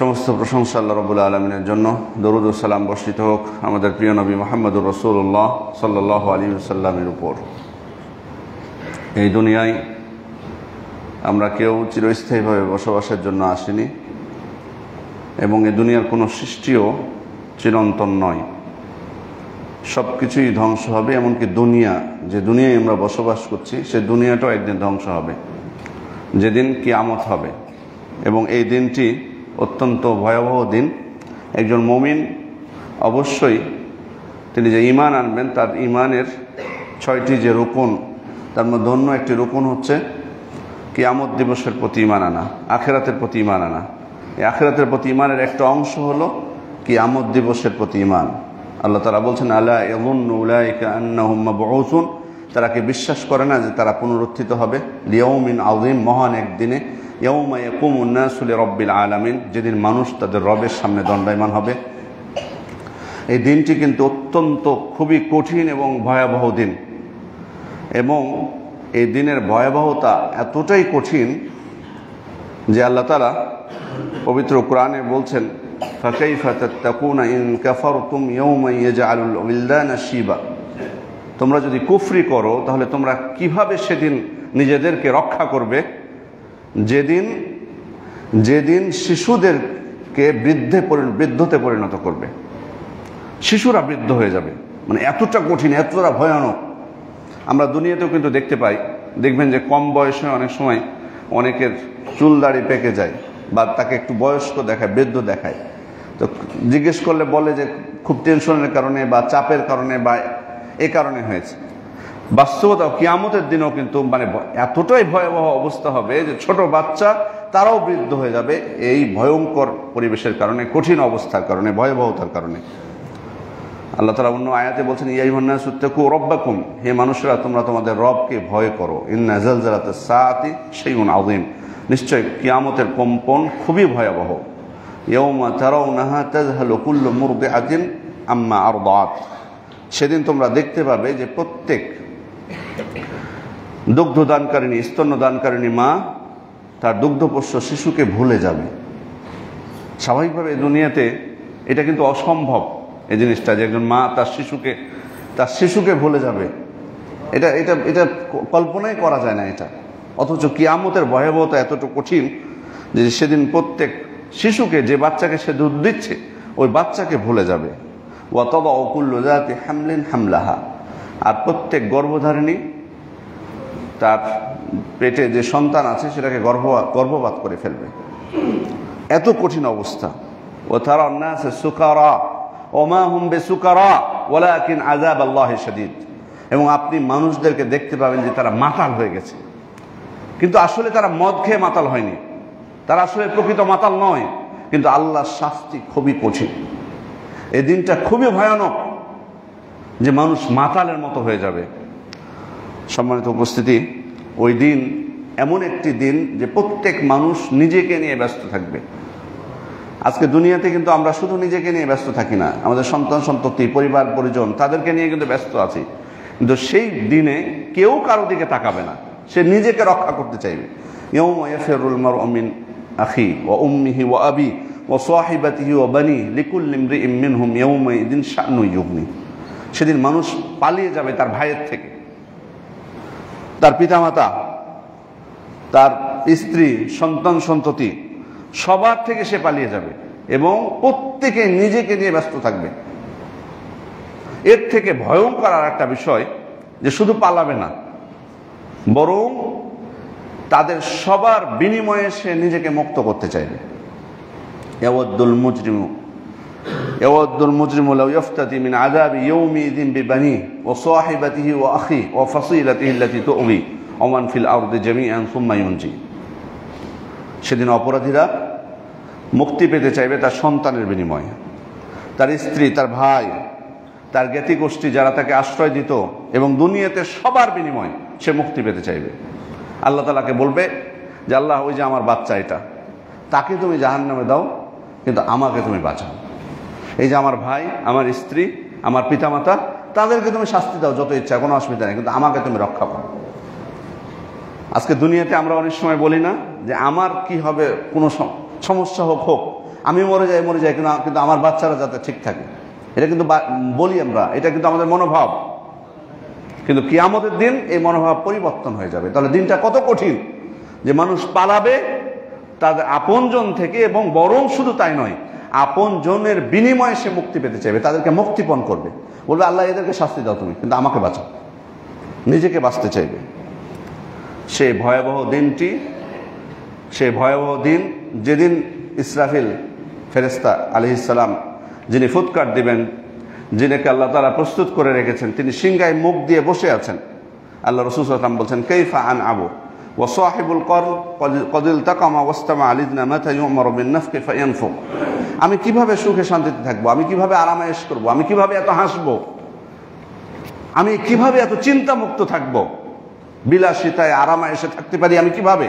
সমস্ত প্রশংসা আল্লাহ রাব্বুল আলামিনের জন্য। দরুদ ও সালাম বর্ষিত হোক আমাদের প্রিয় নবী মুহাম্মদুর রাসূলুল্লাহ সাল্লাল্লাহু আলাইহি ওয়াসাল্লামের উপর। এই দুনিয়ায় আমরা কেউ চিরস্থায়ীভাবে বসবাসের জন্য আসিনি এবং এই দুনিয়ার কোনো সৃষ্টিও চিরন্তন নয়। সব কিছুই ধ্বংস হবে, এমনকি দুনিয়া, যে দুনিয়ায় আমরা বসবাস করছি সে দুনিয়াটাও একদিন ধ্বংস হবে, যেদিন কিয়ামত হবে। এবং এই দিনটি অত্যন্ত ভয়াবহ দিন। একজন মুমিন অবশ্যই তিনি যে ঈমান আনবেন তার ঈমানের 6টি যে রুকন, তার মধ্যে অন্য একটি রুকন হচ্ছে কিয়ামত দিবসের প্রতি ঈমান আনা, আখিরাতের প্রতি ঈমান আনা। এই আখিরাতের প্রতি ঈমানের একটা অংশ হলো কিয়ামত দিবসের প্রতি ঈমান। আল্লাহ তাআলা বলছেন, আলা ইয়াযুন্নু উলাইকা আন্নাহুম মাবউসুন, তারা কি বিশ্বাস করে না যে তারা পুনরুত্থিত হবে লিয়াউমিন আযীম, মহান একদিনে, ইয়াউমা ইয়াকুমুন নাসু লিরাব্বিল আলামিন, যেদিন মানুষ তাদের রবের সামনে দণ্ডায়মান হবে। এই দিনটি কিন্তু অত্যন্ত খুবই কঠিন এবং ভয়াবহ দিন, এবং এই দিনের ভয়াবহতা এতটাই কঠিন যে আল্লাহ তাআলা পবিত্র কোরআনে বলছেন, ফাকাইফা তাত্তাকুনা ইন কাফারতুম ইয়াওমা ইয়াজআলুল উলদানা শিবা, তোমরা যদি কুফরি করো তাহলে তোমরা কিভাবে সেদিন নিজেদেরকে রক্ষা করবে, যেদিন শিশুদেরকে বৃদ্ধতে পরিণত করবে, শিশুরা বৃদ্ধ হয়ে যাবে। মানে এতটা কঠিন, এতটা ভয়ানক। আমরা দুনিয়াতেও কিন্তু দেখতে পাই, দেখবেন যে কম বয়সে অনেক সময় অনেকের চুল দাড়ি পেকে যায় বা তাকে একটু বয়স্ক দেখায়, বৃদ্ধ দেখায়। তো জিজ্ঞেস করলে বলে যে খুব টেনশনের কারণে বা চাপের কারণে বা এ কারণে হয়েছে। বাস্তবতা কিয়ামতের দিনেও কিন্তু মানে এতটাই ভয়াবহ অবস্থা হবে যে ছোট বাচ্চা তারাও বৃদ্ধ হয়ে যাবে এই ভয়ঙ্কর পরিবেশের কারণে, কঠিন অবস্থার কারণে, ভয়াবহতার কারণে। আল্লাহ তাআলা অন্য আয়াতে বলছেন, ইয়া আইয়ুহান নাসু ইত্তাকু রাব্বাকুম, হে মানুষরা তোমরা তোমাদের রবকে ভয় করো। ইন্না জালজালাতাস সাআতি শাইউন আযীম, নিশ্চয় কিয়ামতের কম্পন খুবই ভয়াবহ। ইয়াউমা তারাউনাহা তাযহালু কুল্লু মুরদিআতিন আম্মা আরদাআত, সেদিন তোমরা দেখতে পাবে যে প্রত্যেক দুগ্ধদানকারিণী, স্তন্যদানকারিণী মা তার দুগ্ধপোষ্য শিশুকে ভুলে যাবে। স্বাভাবিকভাবে দুনিয়াতে এটা কিন্তু অসম্ভব, এই জিনিসটা যে একজন মা তার শিশুকে ভুলে যাবে, এটা এটা এটা কল্পনাই করা যায় না এটা। অথচ কিয়ামতের ভয়াবহতা এতটুকু কঠিন যে সেদিন প্রত্যেক শিশুকে, যে বাচ্চাকে সে দুধ দিচ্ছে, ওই বাচ্চাকে ভুলে যাবে। ওয়া তাদাউ কুল্লু যাতি হামলিন হামলাহা, আর প্রত্যেক গর্ভধারিণী তার পেটে যে সন্তান আছে সেটাকে গর্ভপাত করে ফেলবে। এত কঠিন অবস্থা। ওয়া তারান নাস সুকারা ওয়া মা হুম বিসুকারা ওয়ালাকিন আযাবাল্লাহি শাদীদ, এবং আপনি মানুষদেরকে দেখতে পাবেন যে তারা মাতাল হয়ে গেছে, কিন্তু আসলে তারা মদ খেয়ে মাতাল হয়নি, তারা আসলে প্রকৃত মাতাল নয়, কিন্তু আল্লাহর শাস্তি খুবই কঠিন। এই দিনটা খুবই ভয়ানক যে মানুষ মাতালের মতো হয়ে যাবে। সম্মানিত উপস্থিতি, ওই দিন এমন একটি দিন যে প্রত্যেক মানুষ নিজেকে নিয়ে ব্যস্ত থাকবে। আজকে দুনিয়াতে কিন্তু আমরা শুধু নিজেকে নিয়ে ব্যস্ত থাকি না, আমাদের সন্তান সন্ততি, পরিবার পরিজন, তাদেরকে নিয়ে কিন্তু ব্যস্ত আছি। কিন্তু সেই দিনে কেউ কারো দিকে তাকাবে না, সে নিজেকে রক্ষা করতে চাইবে। ইয়াউমা ইয়াফিরুল মারউ মিন আখি ওয়া উম্মিহি ওয়া আবি ওয়া সাহিবাতিহি ওয়া বানি লিকুল্লি ইমরিইম মিনহুম ইয়াউমাইযিন শা'নুন ইউগনি, সেদিন মানুষ পালিয়ে যাবে তার ভাইয়ের থেকে, তার পিতামাতা, তার স্ত্রী, সন্তান সন্ততি, সবার থেকে সে পালিয়ে যাবে এবং প্রত্যেকে নিজেকে নিয়ে ব্যস্ত থাকবে। এর থেকে ভয়ঙ্কর আর একটা বিষয় যে শুধু পালাবে না, বরং তাদের সবার বিনিময়ে সে নিজেকে মুক্ত করতে চাইবে। ইয়াওয়াদ্দুল মুজরিমু লাউ ইফতাদি মিন আযাবি ইয়াউমিযিন বিবানি ওয়া সাহিবাতিহি ওয়া আখি ওয়া ফাসিলাতিহি আল্লাতী তু'বি ওয়া মান ফিল আরদি জামিআন সুম্মা ইউনজি, সেদিন অপরাধীরা মুক্তি পেতে চাইবে তার সন্তানের বিনিময়ে, তার স্ত্রী, তার ভাই, তার জ্ঞাতি গোষ্ঠী যারা তাকে আশ্রয় দিত, এবং দুনিয়াতে সবার বিনিময়ে সে মুক্তি পেতে চাইবে। আল্লাহ তাআলাকে বলবে যে আল্লাহ, ওই যে আমার বাচ্চা, এটা তাকে তুমি জাহান্নামে দাও, কিন্তু আমাকে তুমি বাঁচাও। এই যে আমার ভাই, আমার স্ত্রী, আমার পিতামাতা, তাদেরকে তুমি শাস্তি দাও যত ইচ্ছা, কোনো অসুবিধা নেই, কিন্তু আমাকে তুমি রক্ষা করো। আজকে দুনিয়াতে আমরা অনেক সময় বলি না যে আমার কি হবে, কোনো সমস্যা হোক, আমি মরে যাই কিন্তু আমার বাচ্চারা যাতে ঠিক থাকে, এটা কিন্তু বলি আমরা, এটা কিন্তু আমাদের মনোভাব। কিন্তু কিয়ামতের দিন এই মনোভাব পরিবর্তন হয়ে যাবে। তাহলে দিনটা কত কঠিন, যে মানুষ পালাবে তাদের আপনজন থেকে, এবং বরং শুধু তাই নয়, আপনজনের বিনিময়ে সে মুক্তি পেতে চাইবে, তাদেরকে মুক্তিপণ করবে, বলবে আল্লাহ এদেরকে শাস্তি দাও তুমি, কিন্তু আমাকে বাঁচাও, নিজেকে বাঁচতে চাইবে। সেই ভয়াবহ দিনটি, সেই ভয়াবহ দিন যেদিন ইসরাফিল ফেরেশতা আলাইহিস সালাম, যিনি ফুৎকার দিবেন, যিনিকে আল্লাহ তাআলা প্রস্তুত করে রেখেছেন, তিনি সিংহায় মুখ দিয়ে বসে আছেন। আল্লাহ রাসূল সাল্লাল্লাহু আলাইহি ওয়াসাল্লাম বলছেন, কাইফা আন আবু ওয়া সাহিবুল করন ক্বাদ ইলতাকামা ওয়াস্তামা আলিদনা মাতা ইউমারু বিন নাফকি ফায়ানফুক। আমি কিভাবে সুখে শান্তিতে থাকবো, আমি কিভাবে আরামায়েশ করব, আমি কিভাবে এত হাসবো, আমি কিভাবে এত চিন্তামুক্ত থাকবো, বিলাসিতায় আরামায়েশে থাকতে পারি আমি কিভাবে?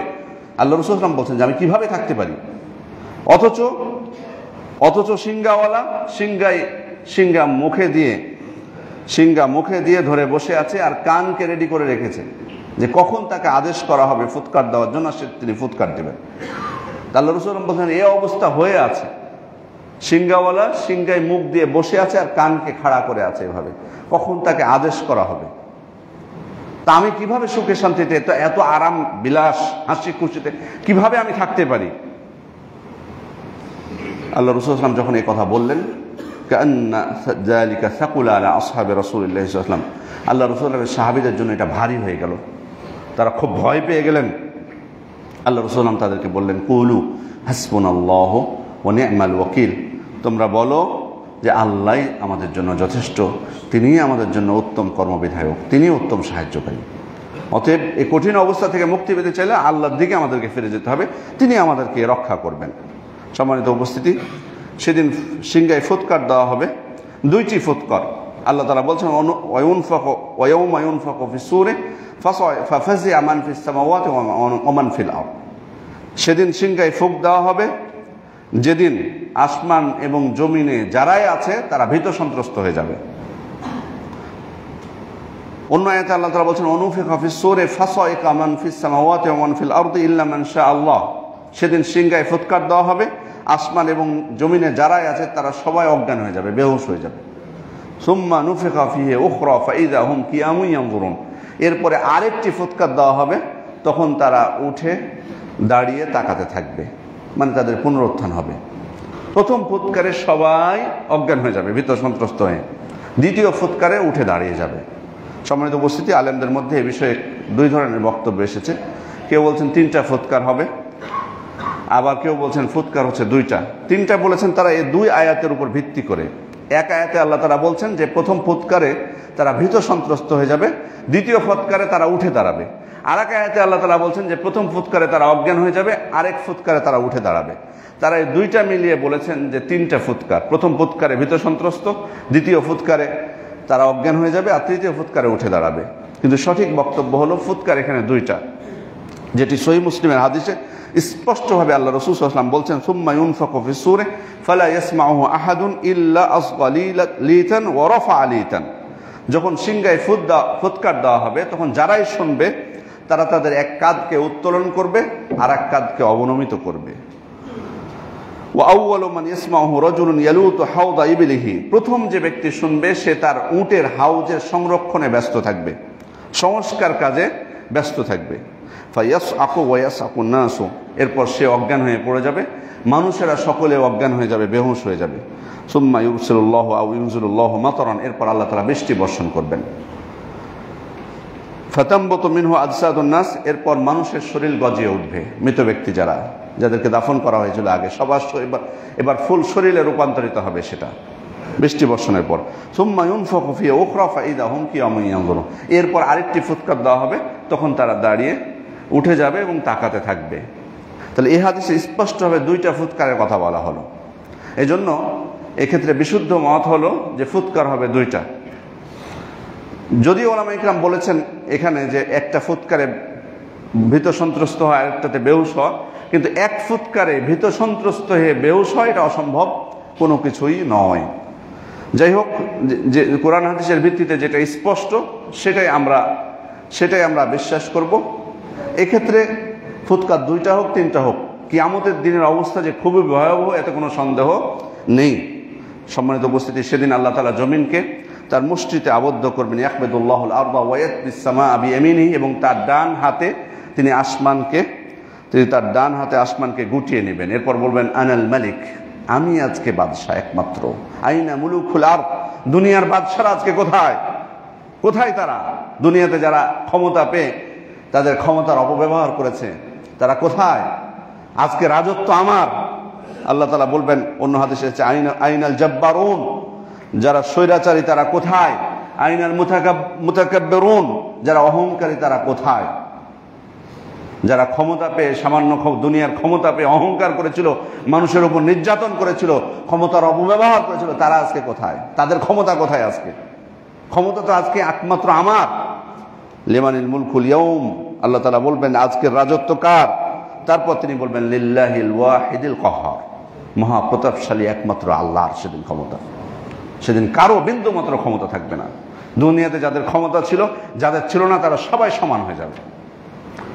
আল্লাহ রাসূল সাল্লাল্লাহু আলাইহি ওয়াসাল্লাম বলছেন যে আমি কিভাবে থাকতে পারি। অথচ সিংহাওয়ালা সিংহা মুখে দিয়ে ধরে বসে আছে, আর কানকে রেডি করে রেখেছে যে কখন তাকে আদেশ করা হবে ফুৎকার দেওয়ার জন্য, তিনি ফুৎকার দেবেন। আল্লাহ রাসূল বলছেন এই অবস্থা হয়ে আছে, সিংহাওয়ালা সিংহায় মুখ দিয়ে বসে আছে আর কানকে খাড়া করে আছে, এভাবে কখন তাকে আদেশ করা হবে। তা আমি কিভাবে সুখে শান্তিতে, এত আরাম বিলাস হাসি খুশিতে কিভাবে আমি থাকতে পারি? আল্লাহ রাসূল সাল্লাল্লাহু আলাইহি ওয়াসাল্লাম যখন এই কথা বললেন, কান্না যালিকা সাকুলা আলা আসহাবি রাসূলিল্লাহি সাল্লাল্লাহু আলাইহি ওয়াসাল্লাম, আল্লাহ রাসূলের সাহাবীদের জন্য এটা ভারী হয়ে গেল, তারা খুব ভয় পেয়ে গেলেন। আল্লাহ রাসূল সাল্লাল্লাহু আলাইহি ওয়াসাল্লাম তাদেরকে বললেন, কুলু হাসবুনাল্লাহু ওয়া নি'মাল ওয়াকিল, তোমরা বলো যে আল্লাহ আমাদের জন্য যথেষ্ট, তিনিই আমাদের জন্য উত্তম কর্মবিধায়ক, তিনিই উত্তম সাহায্যকারী। অতএব এই কঠিন অবস্থা থেকে মুক্তি পেতে চাইলে আল্লাহর দিকে আমাদেরকে ফিরে যেতে হবে, তিনি আমাদেরকে রক্ষা করবেন। সম্মানিত উপস্থিতি, সেদিন সিংহায় ফুৎকার দেওয়া হবে, দুইটি ফুৎকার। আল্লাহ তাআলা বলছেন, ওয়ায়াউমা ইউনফাকু ফিস-সূরি ফাফাজি'a মান ফিস-সামাওয়াতি ওয়া মান ফিল আরদ। সেদিন সিংহায় ফুঁক দেওয়া হবে, যেদিন আসমান এবং জমিনে যারাই আছে তারা ভীত সন্ত্রস্ত হয়ে যাবে। অন্য আয়াতে আল্লাহ তাআলা বলছেন, অনুফিখা ফিস-সূরি ফাসাইকা মান ফিস-সামাওয়াতি ওয়া মান ফিল আরদি ইল্লা মান শাআল্লাহ। সেদিন সিংহায় ফুৎকার দেওয়া হবে, আসমান এবং জমিনে যারাই আছে তারা সবাই অজ্ঞান হয়ে যাবে, বেহুশ হয়ে যাবে। সুম্মা নুফিখা ফিহি উখরা ফাইযা হুম কিয়ামুন ইয়ানজুরুন। এরপরে আরেকটি ফুৎকার দেওয়া হবে, তখন তারা উঠে দাঁড়িয়ে তাকাতে থাকবে, মানে তাদের পুনরুত্থান হবে। প্রথম ফুৎকারে সবাই অজ্ঞান হয়ে যাবে, ভীত সন্ত্রস্ত হয়ে, দ্বিতীয় ফুৎকারে উঠে দাঁড়িয়ে যাবে। সম্মানিত উপস্থিতি, আলেমদের মধ্যে এ বিষয়ে দুই ধরনের বক্তব্য এসেছে। কেউ বলছেন 3টা ফুৎকার হবে, আবার কেউ বলছেন ফুৎকার হচ্ছে 2টা। 3টা বলেছেন তারা এই 2 আয়াতের উপর ভিত্তি করে। এক আয়াতে আল্লাহ তাআলা বলছেন যে প্রথম ফুৎকারে তারা ভীত সন্ত্রস্ত হয়ে যাবে, দ্বিতীয় ফুৎকারে তারা উঠে দাঁড়াবে। আর এক আয়াতে আল্লাহ তাআলা বলছেন যে প্রথম ফুৎকারে তারা অজ্ঞান হয়ে যাবে, আরেক ফুৎকারে তারা উঠে দাঁড়াবে। তারা এই 2টা মিলিয়ে বলেছেন যে 3টা ফুৎকার। প্রথম ফুৎকারে ভীত সন্ত্রস্ত, দ্বিতীয় ফুৎকারে তারা অজ্ঞান হয়ে যাবে, আর তৃতীয় ফুৎকারে উঠে দাঁড়াবে। কিন্তু সঠিক বক্তব্য হলো ফুৎকার এখানে 2টা, যেটি সহিহ মুসলিমের হাদিসে স্পষ্টভাবে আল্লাহ রাসূল সাল্লাল্লাহু আলাইহি ওয়াসাল্লাম বলছেন, সুম্মা ইউনফাকু ফিস-সূরি ফালা ইয়াসমাউহু আহাদুন ইল্লা আসগালিতান ওয়া রাফা'a লিতান। যখন সিংহায় ফুৎকার দেওয়া হবে, তখন যারাই শুনবে তারা তাদের এক কাঁধকে উত্তোলন করবে আর এক কাঁধকে অবনমিত করবে। ওয়া আউয়ালু মান ইয়াসমাউহু রাজুলুন ইয়ালুতু হাওদা ইবলিহি। প্রথম যে ব্যক্তি শুনবে সে তার উটের হাউজের সংরক্ষণে ব্যস্ত থাকবে, সংস্কার কাজে ব্যস্ত থাকবে। ফায়াসআকু ওয়া ইয়াসআকুন নাসু। এরপর সে অজ্ঞান হয়ে পড়ে যাবে, মানুষেরা সকলে অজ্ঞান হয়ে যাবে, বেহুশ হয়ে যাবে। সুম্মা ইউরসিলুল্লাহু আও ইউনজিলুল্লাহু মাতারান। এরপর আল্লাহ তাআলা বৃষ্টি বর্ষণ করবেন। ফাতামবুতু মিনহু আজসাদুন নাস। এরপর মানুষের শরীর গজিয়ে উঠবে, মৃত ব্যক্তি যাদেরকে দাফন করা হয়েছিল আগে, সবার এবার ফুল শরীরে রূপান্তরিত হবে সেটা বৃষ্টি বর্ষণের পর। সুম্মা ইউনফাকু ফিহি উখরা ফাইযা হুম কিয়ামুন ইয়ানজুরুন। এরপর আরেকটি ফুৎকার দেওয়া হবে, তখন তারা দাঁড়িয়ে উঠে যাবে এবং তাকাতে থাকবে। তাহলে এই হাদিসে স্পষ্টভাবে 2টা ফুৎকারের কথা বলা হলো। এজন্য এক্ষেত্রে বিশুদ্ধ মত হলো যে ফুৎকার হবে 2টা। যদিও ওলামা ইকরাম বলেছেন এখানে যে একটা ফুৎকারে ভীত সন্ত্রস্ত হয়, আরেকটাতে বেহুশ হয়, কিন্তু এক ফুৎকারে ভীত সন্ত্রস্ত হয়ে বেহুশ হয় এটা অসম্ভব কোনো কিছুই নয়। যাই হোক, যে কোরআন হাদিসের ভিত্তিতে যেটা স্পষ্ট সেটাই আমরা বিশ্বাস করব। এক্ষেত্রে ফুৎকার 2টা হোক 3টা হোক, কিয়ামতের দিনের অবস্থা যে খুবই ভয়াবহ, এতে কোনো সন্দেহ নেই। সম্মানিত উপস্থিতি, সেদিন আল্লাহ তাআলা জমিনকে তার মুষ্টিতে আবদ্ধ করবেন। ইয়াকবিদুল্লাহুল আরদা ওয়া ইয়াতবিস সামাআ বিয়ামিনিহি, এবং তার ডান হাতে তিনি তার ডান হাতে আসমানকে গুটিয়ে নেবেন। এরপর বলবেন আনাল মালিক, আমি আজকে বাদশাহ একমাত্র। আইনা মুলুকুল আরদ, দুনিয়ার বাদশারা আজকে কোথায়? কোথায় তারা? দুনিয়াতে যারা ক্ষমতা পেয়ে তাদের ক্ষমতার অপব্যবহার করেছে, তারা কোথায়? আজকে রাজত্ব আমার। আল্লাহ তাআলা বলবেন অন্য হাদিসে আছে আইনাল জাব্বারুন, যারা স্বৈরাচারী তারা কোথায়? আইনাল মুতাকাব্বিরুন, যারা অহংকারী তারা কোথায়? যারা ক্ষমতা পেয়ে সামান্য দুনিয়ার ক্ষমতা পেয়ে অহংকার করেছিল, মানুষের উপর নির্যাতন করেছিল, ক্ষমতার অপব্যবহার করেছিল, তারা আজকে কোথায়? তাদের ক্ষমতা কোথায় আজকে? ক্ষমতা তো আজকে একমাত্র আমার। লিমানিল মুলকুল ইয়াউম, আল্লাহ তাআলা বলবেন আজকের রাজত্ব কার? তারপর তিনি বলবেন লিল্লাহিল ওয়াহিদিল কাহ্হার, মহাপ্রতাপশালী একমাত্র আল্লাহর সেদিন ক্ষমতা। সেদিন কারো বিন্দু মাত্র ক্ষমতা থাকবে না। দুনিয়াতে যাদের ক্ষমতা ছিল, যাদের ছিল না, তারা সবাই সমান হয়ে যাবে।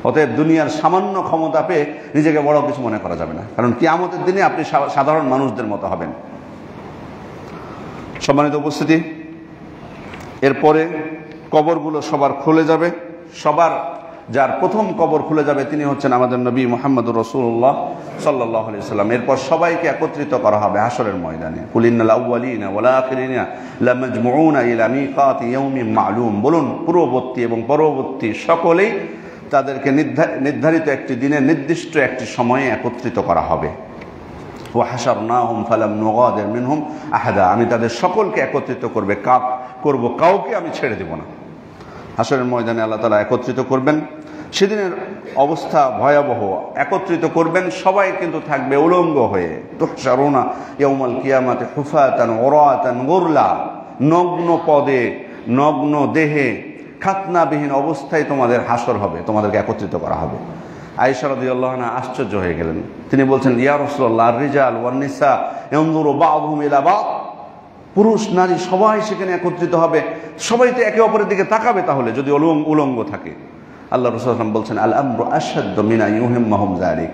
অতএব দুনিয়ার সামান্য ক্ষমতা পেয়ে নিজেকে বড় কিছু মনে করা যাবে না, কারণ কিয়ামতের দিনে আপনি সাধারণ মানুষদের মতো হবেন। সম্মানিত উপস্থিতি, এরপরে কবরগুলো সবার খুলে যাবে। যার প্রথম কবর খুলে যাবে তিনি হচ্ছেন আমাদের নবী মুহাম্মদুর রাসূলুল্লাহ সাল্লাল্লাহু আলাইহি সাল্লাম। এরপর সবাইকে একত্রিত করা হবে হাশরের ময়দানে। কুল ইন্নাল আউয়ালিনা ওয়াল আখিরিনা লামাজমুউনা ইলা মিকাতি ইয়াউমিন মা'লুম, বলুন পূর্ববর্তী এবং পরবর্তী সকলেই তাদেরকে নির্ধারিত একটি দিনে নির্দিষ্ট একটি সময়ে একত্রিত করা হবে। ওয়া হাশারনাহুম ফালাম নুগাদির মিনহুম আহাদা, আমি তাদের সকলকে একত্রিত করব, কাউকে আমি ছেড়ে দেব না। হাশরের ময়দানে আল্লাহ তাআলা একত্রিত করবেন। সেদিনের অবস্থা ভয়াবহ। একত্রিত করবেন, সবাই কিন্তু থাকবে উলঙ্গ হয়ে। তুহশারুনা ইয়াউমাল কিয়ামাতি হুফাতান উরাতান গুরলা, নগ্ন পদে নগ্ন দেহে খাতনাবিহীন অবস্থায় তোমাদের হাসর হবে, তোমাদেরকে একত্রিত করা হবে। আয়েশা রাদিয়াল্লাহু আনহা আশ্চর্য হয়ে গেলেন। তিনি বলছেন ইয়া রাসূলুল্লাহ, আর-রিজাল ওয়ান নিসা ইয়ানজুরু বা'দুহুম ইলা বা'দ, পুরুষ নারী সবাই সেখানে একত্রিত হবে, সবাই তো একে অপরের দিকে তাকাবে তাহলে যদি উলঙ্গ থাকে। আল্লাহ রাসূল সাল্লাল্লাহু আলাইহি ওয়াসাল্লাম বলছেন আল আমরু আশাদ্দু মিন আইয়ুহিম্মাহুম যালিক,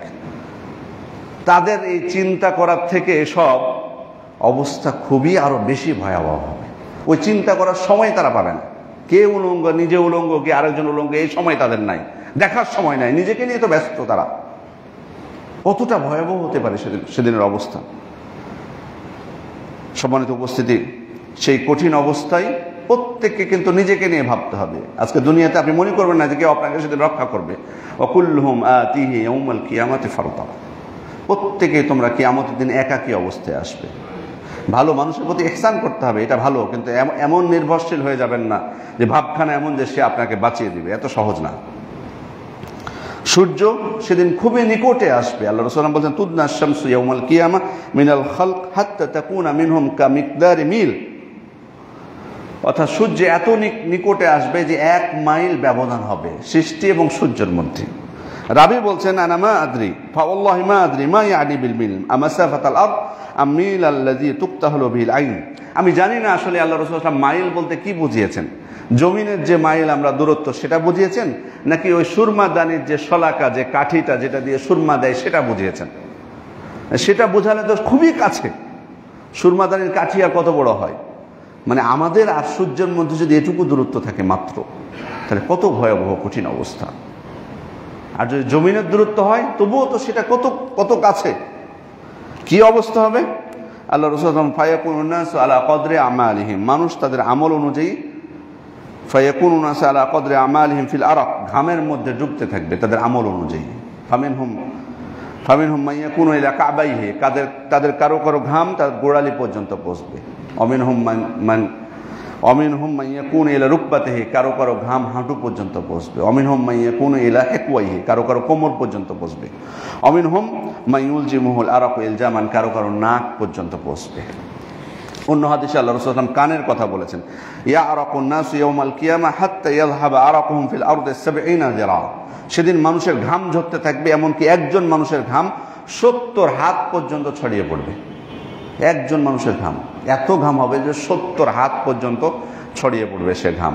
তাদের এই চিন্তা করার থেকে এসব অবস্থা খুবই আরো বেশি ভয়াবহ হবে। ওই চিন্তা করার সময় তারা পাবে না। কে উলঙ্গ, নিজে উলঙ্গ, কে আরেকজন উলঙ্গ, এই সময় তাদের নাই, দেখার সময় নাই, নিজেকে নিয়ে তো ব্যস্ত তারা। কতটা ভয়াবহ হতে পারে সেদিনের অবস্থা। সম্মানিত উপস্থিতি, সেই কঠিন অবস্থায় প্রত্যেককে কিন্তু নিজেকে নিয়ে ভাবতে হবে। আজকে দুনিয়াতে আপনি মনে করবেন না যে কেউ আপনাকে সেদিন রক্ষা করবে। ওয়াকুল্লুহুম আতিহি ইয়াউমাল কিয়ামাতি ফারদা, প্রত্যেকেই তোমরা কিয়ামতের দিন একাকী অবস্থায় আসবে। ভালো মানুষের প্রতি ইহসান করতে হবে, এটা ভালো, কিন্তু এমন নির্ভরশীল হয়ে যাবেন না যে ভাবখানা এমন যে সে আপনাকে বাঁচিয়ে দিবে, এত সহজ না। সূর্য সেদিন খুবই নিকটে আসবে। আল্লাহ রাসূল বলেন তুদনা শামসু ইয়াউমাল কিয়ামা মিনাল খালক হাত্তা তাকুনা মিনহুম কামিকদারি মিল, অর্থাৎ সূর্য এত নিকটে আসবে যে 1 মাইল ব্যবধান হবে সৃষ্টি এবং সূর্যের মধ্যে। রাবি বলছেন আনা মা আদরি ফাওয়াল্লাহি মা আদরি মা ইয়ানি বিল মিল আমাসাফাতাল আরদ আম মিল আল্লাযী তুক্তাহলু বিল আইন, আমি জানি না আসলে আল্লাহ রাসূল সাল্লাল্লাহু আলাইহি ওয়াসাল্লাম মাইল বলতে কি বুঝিয়েছেন। জমিনের যে মাইল আমরা দূরত্ব সেটা বুঝিয়েছেন, নাকি ওই সুরমা দানির যে শলাকা, যে কাঠিটা যেটা দিয়ে সুরমা দেয় সেটা বুঝিয়েছেন? সেটা বোঝালে তো খুবই কাছে। সুরমা দানির কাঠি আর কত বড় হয়, মানে আমাদের আর সূর্যের মধ্যে যদি এটুকু দূরত্ব থাকে মাত্র, তাহলে কত ভয়াবহ কঠিন অবস্থা। আর যদি জমিনের দূরত্ব হয় তবুও তো সেটা কত কত কাছে, কি অবস্থা হবে। আল্লাহ রাসূল ফায়াকুনুন নাসু আলা কদরি আমালিহিম, মানুষ তাদের আমল অনুযায়ী, ফায়াকুনুন নাসু আলা কদরি আমালিহিম ফিল আরাক, ঘামের মধ্যে ডুবতে থাকবে তাদের আমল অনুযায়ী। ফামিনহুম মান ইয়াকুনু ইলা কাবাইহি, তাদের কারো কারো ঘাম তার গোড়ালি পর্যন্ত পৌঁছবে। অমিনহুম মান ইয়াকুনু ইলা রুকবাতিহি, কারো কারো ঘাম হাঁটু পর্যন্ত পৌঁছবে। অমিনহুম মান ইয়াকুনু ইলা হিকওয়াইহি, কারো কারো কোমর পর্যন্ত পৌঁছবে। অমিনহুম মান ইউলজিমুহুল আরাকু ইলজামান, কারো কারো নাক পর্যন্ত পৌঁছবে। অন্য হাদিসে আল্লাহ রাসূল সাল্লাল্লাহু আলাইহি ওয়াসাল্লাম কানের কথা বলেছেন ইয়ারাকুন নাসু ইয়াউমাল কিয়ামা হাত্তা ইয়াযহাবা আরাকুহুম ফিল আরদি 70 যিরা, সেদিন মানুষের ঘাম ঝরতে থাকবে, এমনকি একজন মানুষের ঘাম 70 হাত পর্যন্ত ছড়িয়ে পড়বে। একজন মানুষের ঘাম, এত ঘাম হবে যে 70 হাত পর্যন্ত ছড়িয়ে পড়বে সে ঘাম।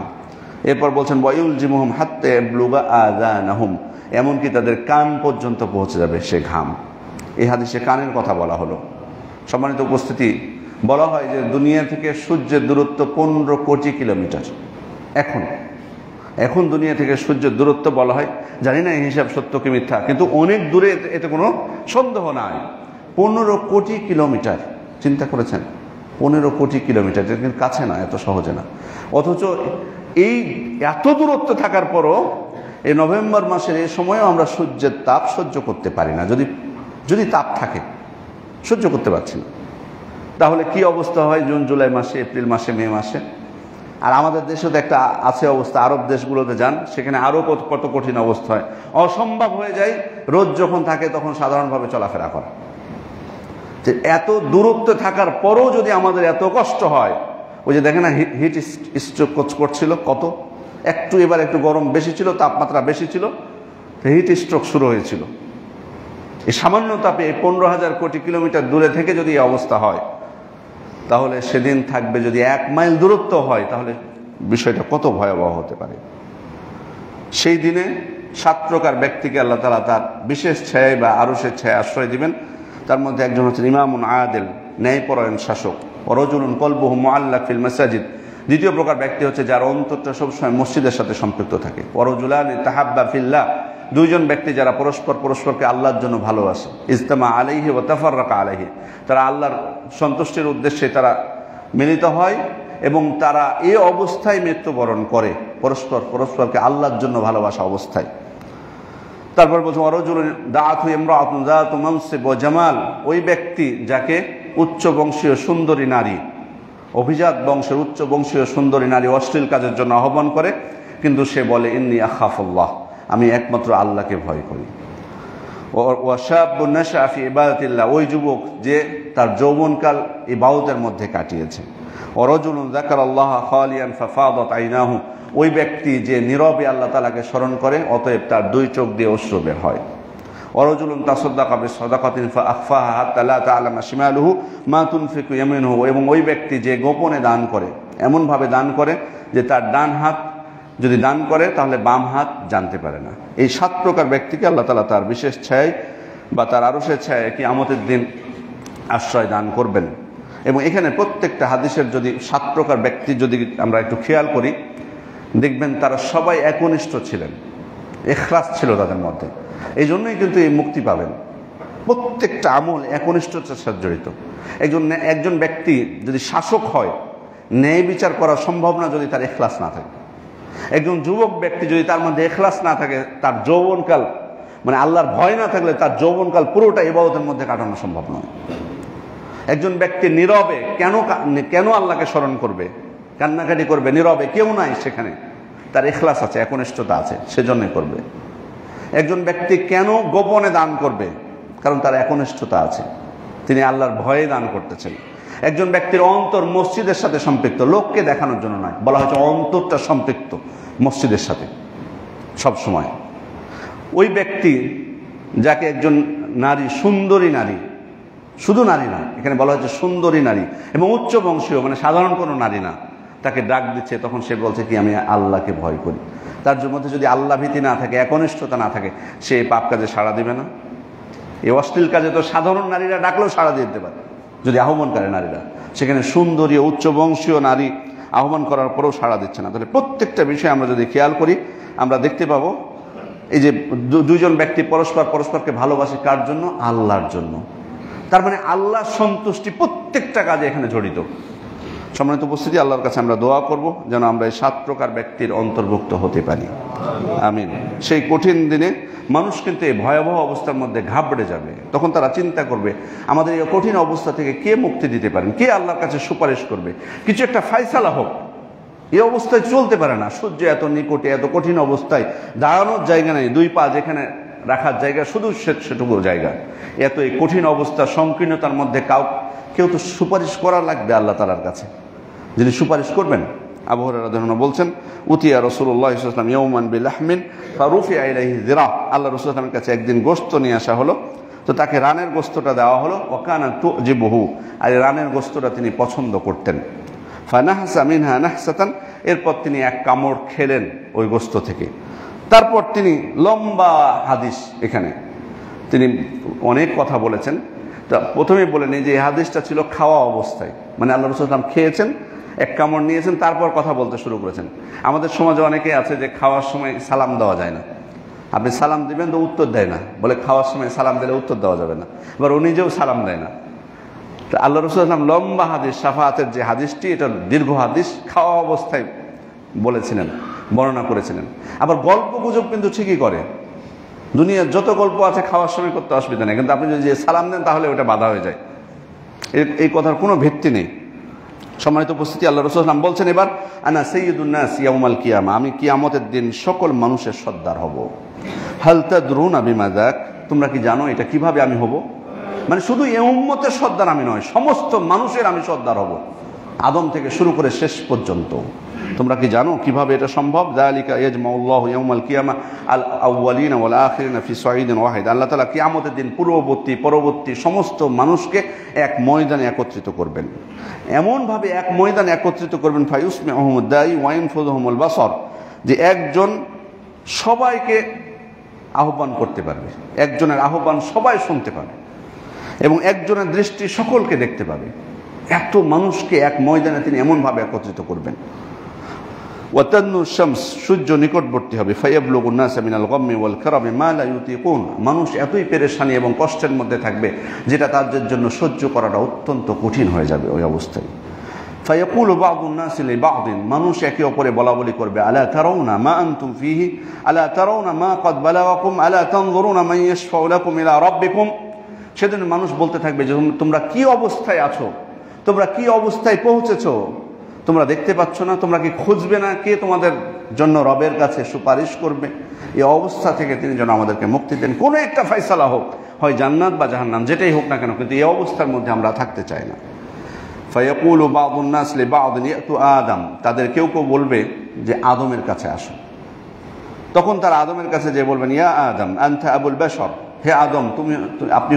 এরপর বলছেন ওয়ায়ুলজিমুহুম হাত্তা ইয়াবলুগা আযানাহুম, এমনকি তাদের কান পর্যন্ত পৌঁছে যাবে সে ঘাম। এই হাদিসে কানের কথা বলা হলো। সম্মানিত উপস্থিতি, বলা হয় যে দুনিয়া থেকে সূর্যের দূরত্ব 15 কোটি কিলোমিটার। এখন দুনিয়া থেকে সূর্যের দূরত্ব বলা হয়, জানি না এই হিসাব সত্য কি মিথ্যা, কিন্তু অনেক দূরে, এতে কোনো সন্দেহ নাই। 15 কোটি কিলোমিটার, চিন্তা করেছেন? 15 কোটি কিলোমিটার, এটা কিন্তু কাছে না, এত সহজে না। অথচ এই এত দূরত্ব থাকার পরও এই নভেম্বর মাসের এই সময়ও আমরা সূর্যের তাপ সহ্য করতে পারি না। যদি তাপ থাকে, সহ্য করতে পারছি না। তাহলে কি অবস্থা হয় জুন জুলাই মাসে, এপ্রিল মাসে, মে মাসে? আর আমাদের দেশেও তো একটা আছে অবস্থা, আরব দেশগুলোতে যান, সেখানে আরও কত কঠিন অবস্থা হয়। অসম্ভব হয়ে যায় রোদ যখন থাকে তখন সাধারণভাবে চলাফেরা করা। যে এত দূরত্ব থাকার পরও যদি আমাদের এত কষ্ট হয়, ওই যে দেখেন না হিট স্ট্রোক করছিল কত, এবার একটু গরম বেশি ছিল, তাপমাত্রা বেশি ছিল, হিট স্ট্রোক শুরু হয়েছিল। এই সামান্য তাপে 15,000 কোটি কিলোমিটার দূরে থেকে যদি এই অবস্থা হয়, তাহলে সেদিন থাকবে যদি 1 মাইল দূরত্ব হয়, তাহলে বিষয়টা কত ভয়াবহ হতে পারে। সেই দিনে 7 প্রকার ব্যক্তিকে আল্লাহ তাআলা তার বিশেষ ছায়ায় বা আরশের ছায়ায় আশ্রয় দিবেন। তার মধ্যে একজন হচ্ছেন ইমামুন আদিল, ন্যায়পরায়ণ শাসক। ওয়ারাজুলুন কলবুহু মুআল্লাক ফিল মাসাজিদ, দ্বিতীয় প্রকার ব্যক্তি হচ্ছে যার অন্তরটা সবসময় মসজিদের সাথে সম্পৃক্ত থাকে। ওয়ারাজুলানি তাহাব্বা ফিল্লাহ, দুইজন ব্যক্তি যারা পরস্পরকে আল্লাহর জন্য ভালোবাসে। ইজতামা আলাইহি ওয়া তাফাররাকা আলাইহি, তারা আল্লাহর সন্তুষ্টির উদ্দেশ্যে তারা মিলিত হয় এবং তারা এই অবস্থায় মৃত্যুবরণ করে, পরস্পরকে আল্লাহর জন্য ভালোবাসা অবস্থায়। তারপর বলছে ওয়ারাজুলুন দাআতহু ইমরাআতুন যাতু মানসিব ওয়া জামাল, ওই ব্যক্তি যাকে উচ্চ বংশীয় সুন্দরী নারী, অভিজাত বংশের উচ্চ বংশীয় সুন্দরী নারী অশ্লীল কাজের জন্য আহ্বান করে, কিন্তু সে বলে ইন্নী আখাফুল্লাহ, আমি একমাত্র আল্লাহকে ভয় করি। ওয়া শাবুন নাশা ফি ইবাদাতিল্লাহ, ওই যুবক যে তার যৌবনকাল ইবাদতের মধ্যে কাটিয়েছে। ওয়ারাজুলুন যাকারাল্লাহ খালিয়ান ফাফাদাত আইনাহু, ওই ব্যক্তি যে নীরবে আল্লাহ তাআলাকে স্মরণ করে, অতএব তার 2 চোখ দিয়ে অশ্রু বের হয়। ওয়ারাজুলুন তাসাদ্দাকা বিসাদাকাতিন ফাআখফাহা হাত্তা লা তা'লামা শিমালুহু মা তুনফিকু ইয়ামিনুহু, এবং ওই ব্যক্তি যে গোপনে দান করে, এমনভাবে দান করে যে তার ডান হাত যদি দান করে তাহলে বাম হাত জানতে পারে না। এই 7 প্রকার ব্যক্তিকে আল্লাহ তাআলা তার বিশেষ ছায়ায় বা তার আরশের ছায়ায় কিয়ামতের দিন আশ্রয় দান করবেন। এবং এখানে প্রত্যেকটা হাদিসের যদি 7 প্রকার ব্যক্তি যদি আমরা একটু খেয়াল করি, দেখবেন তারা সবাই একনিষ্ঠ ছিলেন, ইখলাস ছিল তাদের মধ্যে। এই জন্যই কিন্তু এই মুক্তি পাবেন। প্রত্যেকটা আমল একনিষ্ঠতার সাথে জড়িত। একজন ব্যক্তি যদি শাসক হয়, ন্যায় বিচার করা সম্ভব না যদি তার ইখলাস না থাকে। একজন যুবক ব্যক্তি যদি তার মধ্যে ইখলাস না থাকে, তার যৌবনকাল মানে আল্লাহর ভয় না থাকলে তার যৌবনকাল পুরোটা ইবাদতের মধ্যে কাটানো সম্ভব নয়। একজন ব্যক্তি নীরবে কেন আল্লাহকে স্মরণ করবে, কান্নাকাটি করবে নীরবে, কেউ নাই সেখানে, তার ইখলাস আছে, একনিষ্ঠতা আছে, সেজন্যই করবে। একজন ব্যক্তি কেন গোপনে দান করবে, কারণ তার একনিষ্ঠতা আছে, তিনি আল্লাহর ভয়ে দান করতেছেন। একজন ব্যক্তির অন্তর মসজিদের সাথে সম্পৃক্ত, লোককে দেখানোর জন্য নয়, বলা হচ্ছে অন্তরটা সম্পৃক্ত মসজিদের সাথে সব সময়। ওই ব্যক্তি যাকে একজন নারী, সুন্দরী নারী, শুধু নারী না, এখানে বলা হচ্ছে সুন্দরী নারী এবং উচ্চ বংশীয়, মানে সাধারণ কোনো নারী না, তাকে ডাক দিচ্ছে, তখন সে বলছে কি আমি আল্লাহকে ভয় করি। তার মধ্যে যদি আল্লাহ ভীতি না থাকে, একনিষ্ঠতা না থাকে, সে পাপ কাজে সাড়া দিবে না। এই অশ্লীল কাজে তো সাধারণ নারীরা ডাকলেও সাড়া দিতে পারে, যদি আহ্বান করে নারীরা, সেখানে সুন্দরী উচ্চ বংশীয় নারী আহ্বান করার পরেও সাড়া দিচ্ছে না। তাহলে প্রত্যেকটা বিষয় আমরা যদি খেয়াল করি, আমরা দেখতে পাবো এই যে দুইজন ব্যক্তি পরস্পরকে ভালোবাসে, কার জন্য? আল্লাহর জন্য। তার মানে আল্লাহর সন্তুষ্টি প্রত্যেকটা কাজে এখানে জড়িত। সম্মানিত উপস্থিতি, আল্লাহর কাছে আমরা দোয়া করব যেন আমরা এই 7 প্রকার ব্যক্তির অন্তর্ভুক্ত হতে পারি। আমিন। সেই কঠিন দিনে মানুষ কিন্তু এই ভয়াবহ অবস্থার মধ্যে ঘাবড়ে যাবে, তখন তারা চিন্তা করবে আমাদের এই কঠিন অবস্থা থেকে কে মুক্তি দিতে পারেন, কে আল্লাহর কাছে সুপারিশ করবে, কিছু একটা ফায়সালা হোক। এই অবস্থায় চলতে পারে না, সূর্য এত নিকটে, এত কঠিন অবস্থায় দাঁড়ানোর জায়গা নেই, 2 পা যেখানে রাখার জায়গা শুধু সেটুকু জায়গা, এত এই কঠিন অবস্থা সংকীর্ণতার মধ্যে কেউ তো সুপারিশ করা লাগবে আল্লাহ তাআলার কাছে, যিনি সুপারিশ করবেন। আবু হুরায়রা রাদিয়াল্লাহু আনহু বলছেন, উতিয়া রাসূলুল্লাহ সাল্লাল্লাহু আলাইহি ওয়াসাল্লাম ইয়াওমান বিলাহমিন ফারুফিআ ইলাইহি যিরা, আল্লাহ রাসূল সাল্লাল্লাহু আলাইহি ওয়াসাল্লামের কাছে একদিন গোশত নিয়ে আসা হলো, তো তাকে রানের গোশতটা দেওয়া হলো। ওয়াকানা তুজিবুহু, আর রানের গোশতটা তিনি পছন্দ করতেন। ফানাহসা মিনহা নাহসাতান, এরপর তিনি এক কামড় খেলেন ওই গোশত থেকে। তারপর তিনি লম্বা হাদিস, এখানে তিনি অনেক কথা বলেছেন। তা প্রথমেই বলে নিই যে এই হাদিসটা ছিল খাওয়া অবস্থায়, মানে আল্লাহ রাসূল সাল্লাল্লাহু আলাইহি ওয়াসাল্লাম খেয়েছেন, এক কামড় নিয়েছেন, তারপর কথা বলতে শুরু করেছেন। আমাদের সমাজে অনেকেই আছে যে খাওয়ার সময় সালাম দেওয়া যায় না, আপনি সালাম দিবেন তো উত্তর দেয় না, বলে খাওয়ার সময় সালাম দিলে উত্তর দেওয়া যাবে না, এবার ও নিজেও সালাম দেয় না। তো আল্লাহ রাসূল সাল্লাল্লাহু আলাইহি ওয়াসাল্লাম লম্বা হাদিস, শাফাআতের যে হাদিসটি, এটা দীর্ঘ হাদিস, খাওয়া অবস্থায় বলেছিলেন, বর্ণনা করেছিলেন। আবার গল্প গুজব কিন্তু ঠিকই করে, দুনিয়ার যত গল্প আছে খাওয়ার সময় করতে অসুবিধা নেই, কিন্তু আপনি যদি সালাম দেন তাহলে ওটা বাধা হয়ে যায়। এই কথার কোনো ভিত্তি নেই। সম্মানিত উপস্থিতি, আল্লাহ রাসূল সাল্লাল্লাহু আলাইহি ওয়াসাল্লাম বলছেন এবার, আনা সাইয়্যিদুন নাস ইয়াউমাল কিয়ামা, আমি কিয়ামতের দিন সকল মানুষের সর্দার হব। হাল তাদরুনা বিমা যাক, তোমরা কি জানো এটা কিভাবে আমি হব? মানে শুধু এই উম্মতের সর্দার আমি নয়, সমস্ত মানুষের আমি সর্দার হব, আদম থেকে শুরু করে শেষ পর্যন্ত। তোমরা কি জানো কিভাবে এটা সম্ভব? যালিকা ইয়াজমাউল্লাহু ইয়াউমাল কিয়ামা আল আউয়ালিনা ওয়াল আখিরিনা ফি সাঈদিন ওয়াহিদ, আল্লাহ তাআলা কিয়ামতের দিন পূর্ববর্তী পরবর্তী সমস্ত মানুষকে এক ময়দানে একত্রিত করবেন। এমনভাবে এক ময়দানে একত্রিত করবেন, ফায়ুসমিউহুমুদ দাঈ ওয়া ইয়ানফুযুহুমুল বাসর, যে একজন সবাইকে আহ্বান করতে পারবে, একজনের আহ্বান সবাই শুনতে পাবে, এবং একজনের দৃষ্টি সকলকে দেখতে পাবে। এত মানুষকে এক ময়দানে তিনি এমনভাবে একত্রিত করবেন। ওয়াতান্নু শামস, সূর্য নিকটবর্তী হবে। ফায়াবলুগুন নাস মিনাল গাম্মি ওয়াল কারাবি মা লা ইউতিকুন, মানুষ এতই পেরেশানি এবং কষ্টের মধ্যে থাকবে যেটা তাদের জন্য সহ্য করাটা অত্যন্ত কঠিন হয়ে যাবে ওই অবস্থায়। ফায়াকুলু বা'দুন নাস লিবা'দিন, মানুষ একে অপরে বলা বলি করবে, আলা তারাউনা মা আনতুম ফিহি, আলা তারাউনা মা ক্বাদ বালাগাকুম, আলা তানজুরুনা মান ইয়াশফাউ লাকুম ইলা রাব্বিকুম। সেদিন মানুষ বলতে থাকবে যে তোমরা কি অবস্থায় আছো, তোমরা কি অবস্থায় পৌঁছেছো, তোমরা দেখতে পাচ্ছ না? তোমরা কি খুঁজবে না কে তোমাদের জন্য রবের কাছে সুপারিশ করবে? এই অবস্থা থেকে তিনি যেন আমাদেরকে মুক্তি দেন। কোনো একটা ফয়সালা হোক, হয় জান্নাত বা জাহান্নাম, যেটাই হোক না কেন, কিন্তু এই অবস্থার মধ্যে আমরা থাকতে চাই না। ফায়াকুলু বা'দুন নাস লিবা'দিন ইয়াতু আদম, তাদের কেউ কেউ বলবে যে আদমের কাছে আসো। তখন তারা আদমের কাছে যে বলবেন, ইয়া আদম আনতা আবুল বাশর, হে আদম আপনি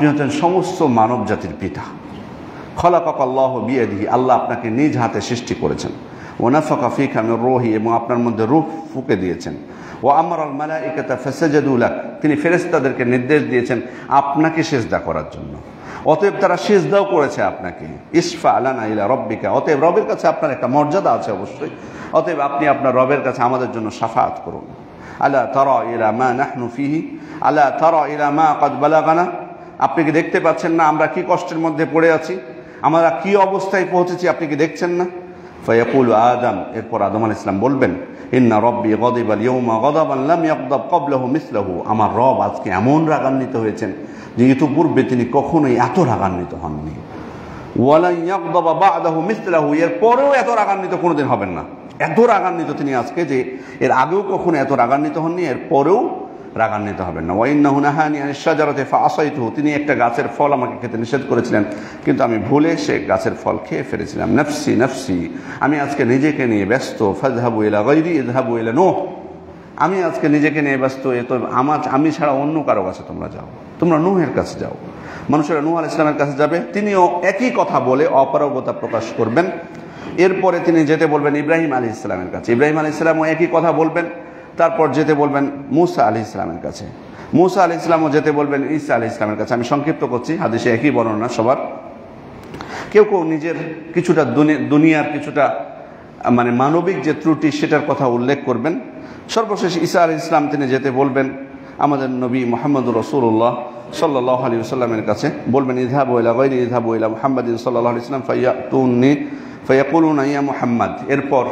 হচ্ছেন সমস্ত মানব জাতির পিতা। খলাকাকাল্লাহু বিয়াদিহি, আল্লাহ আপনাকে নিজ হাতে সৃষ্টি করেছেন। ওয়া নাফাকা ফীকা মির রূহি, এবং আপনার মধ্যে রূহ ফুঁকে দিয়েছেন। ওয়া আমারাল মালাইকাতা ফাসাজাদু লাক, তিনি ফেরেশতাদেরকে নির্দেশ দিয়েছেন আপনাকে সিজদা করার জন্য। অতএব তারা সিজদাও করেছে আপনাকে। ইশফা লানা ইলা রাব্বিকা, অতএব রবের কাছে আপনার একটা মর্যাদা আছে অবশ্যই, অতএব আপনি আপনার রবের কাছে আমাদের জন্য শাফাআত করুন। আলা তারা ইলা মা নাহনু ফিহি, আলা তারা ইলা মা ক্বাদ বালাগানা, আপনি কি দেখতে পাচ্ছেন না আমরা কি কষ্টের মধ্যে পড়ে আছি, আমরা কি অবস্থায় পৌঁছেছি, আপনি কি দেখছেন না? ফায়াকুলু আদম, এরপর আদম আলাইহিস সালাম বলবেন, ইন্না রাব্বি গাদিবা আল-ইয়াওমা গাদাবান লাম ইয়াগদাব ক্বাবলাহু মিসলাহু, আমার রব আজকে এমন রাগান্বিত হয়েছেন যে ইতিপূর্বে তিনি কখনোই এত রাগান্বিত হননি। ওয়ালা ইয়াগদাবা বা'দাহু মিসলাহু, এর পরেও এত রাগান্বিত কোনোদিন হবেন না। এত রাগান্বিত তিনি আজকে যে এর আগেও কখনো এত রাগান্বিত হননি, এর পরেও রাগান্বিত হবেন না। ওয়া ইন্নাহু নাহানি আনিশ শাজারাতি ফাআসাইতুহু, তিনি একটা গাছের ফল আমাকে খেতে নিষেধ করেছিলেন, কিন্তু আমি ভুলে সে গাছের ফল খেয়ে ফেলেছিলাম। নফসি নফসি, আমি আজকে নিজেকে নিয়ে ব্যস্ত। ফাযহাবু ইলা গায়রি ইযহাবু ইলা নূহ, আমি আজকে নিজেকে নিয়ে ব্যস্ত, আমি ছাড়া অন্য কারো কাছে তোমরা যাও, তোমরা নূহের কাছে যাও। মানুষেরা নূহ আলাইহিস সালামের কাছে যাবে, তিনিও একই কথা বলে অপারগতা প্রকাশ করবেন। এরপরে তিনি যেতে বলবেন ইব্রাহিম আলাইহিস সালামের কাছে, ইব্রাহিম আলাইহিস সালামও একই কথা বলবেন। তারপর যেতে বলবেন মুসা আলাইহিস সালামের কাছে, মুসা আলাইহিস সালামও যেতে বলবেন ঈসা আলাইহিস সালামের কাছে। আমি সংক্ষিপ্ত করছি, হাদিসে একই বর্ণনা সবার। কেউ কেউ নিজের কিছুটা দুনিয়ার কিছুটা মানে মানবিক যে ত্রুটি সেটার কথা উল্লেখ করবেন। সর্বশেষ ঈসা আলাইহিস সালাম তিনি যেতে বলবেন আমাদের নবী মুহাম্মদুর রাসূলুল্লাহ সাল্লাল্লাহু আলাইহি ওয়াসাল্লামের কাছে, বলবেন ইযহাবু ইলা গায়রি ইযহাবু ইলা মুহাম্মাদিন সাল্লাল্লাহু আলাইহি ওয়াসাল্লাম ফায়াতুনি ফায়াকুলুনা ইয়া মুহাম্মদ। এরপর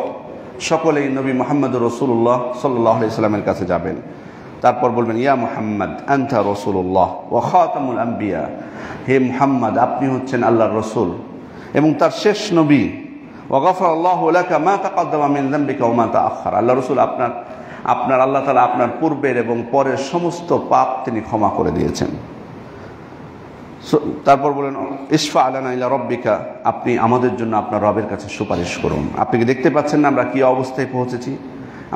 সকলেই নবী মুহাম্মদুর রাসূলুল্লাহ সাল্লাল্লাহু আলাইহি ওয়াসাল্লামের কাছে যাবেন। তারপর বলবেন ইয়া মুহাম্মদ আনতা রাসূলুল্লাহ ওয়া খাতামুল আম্বিয়া, হে মুহাম্মদ আপনি হচ্ছেন আল্লাহর রাসূল এবং তার শেষ নবী। ওয়া গাফারাল্লাহু লাকা মা তাকাদ্দামা মিন যামবিকা ওয়া মা তাআখার, আল্লাহ রাসূল আপনার আল্লাহ তাআলা আপনার পূর্বের এবং পরের সমস্ত পাপ তিনি ক্ষমা করে দিয়েছেন। তারপর বলেন ইশফা লানা ইলা রাব্বিকা, আপনি আমাদের জন্য আপনার রবের কাছে সুপারিশ করুন। আপনি কি দেখতে পাচ্ছেন না আমরা কি অবস্থায় পৌঁছেছি,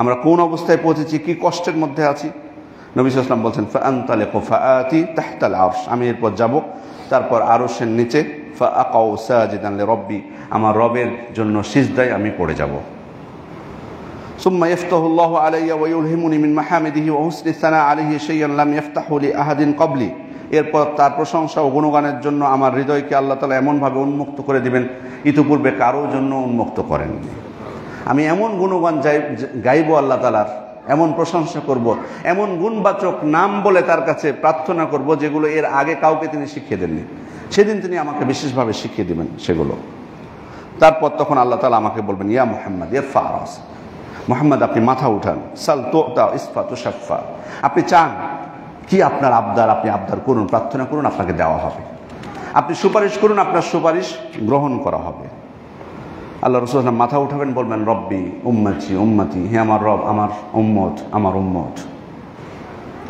আমরা কোন অবস্থায় পৌঁছেছি, কি কষ্টের মধ্যে আছি? নবী সাল্লাল্লাহু আলাইহি ওয়াসাল্লাম বলছেন ফাআনতালিকু ফাআতি তাহতাল আরশ, আমি এরপর যাব, তারপর আরশের নিচে ফাআকাউ সাজিদান লিরাব্বি, আমার রবের জন্য সিজদায় আমি পড়ে যাব। সুম্মা ইফতাহুল্লাহু আলাইয়া ওয়া ইউলহিমুনি মিন মাহামিদিহি ওয়া হুসনি সানা আলাইহি শাইয়ান লাম ইফতাহু লি আহাদিন ক্বাবলি। এরপর তার প্রশংসা ও গুণগানের জন্য আমার হৃদয়কে আল্লাহ তাআলা এমনভাবে উন্মুক্ত করে দিবেন ইতিপূর্বে কারো জন্য উন্মুক্ত করেননি। আমি এমন গুণগান গাইব আল্লাহ তাআলার, এমন প্রশংসা করব, এমন গুণবাচক নাম বলে তার কাছে প্রার্থনা করব যেগুলো এর আগে কাউকে তিনি শিখিয়ে দেননি। সেদিন তিনি আমাকে বিশেষভাবে শিখিয়ে দেবেন সেগুলো। তারপর তখন আল্লাহ তাআলা আমাকে বলবেন, ইয়া মুহাম্মদ ইরফা রাস, মুহাম্মদ আপনি মাথা উঠান, সাল তুতা ইসফা তুশাফা, আপনি চান কি আপনার আবদার আপনি আবদার করুন, প্রার্থনা করুন, আপনাকে দেওয়া হবে। আপনি সুপারিশ করুন, আপনার সুপারিশ গ্রহণ করা হবে। আল্লাহ রাসূল সাল্লাল্লাহু আলাইহি ওয়াসাল্লাম মাথা উঠাবেন, বলবেন রব্বি উম্মতি উম্মতি, হে আমার রব, আমার উম্মত, আমার উম্মত,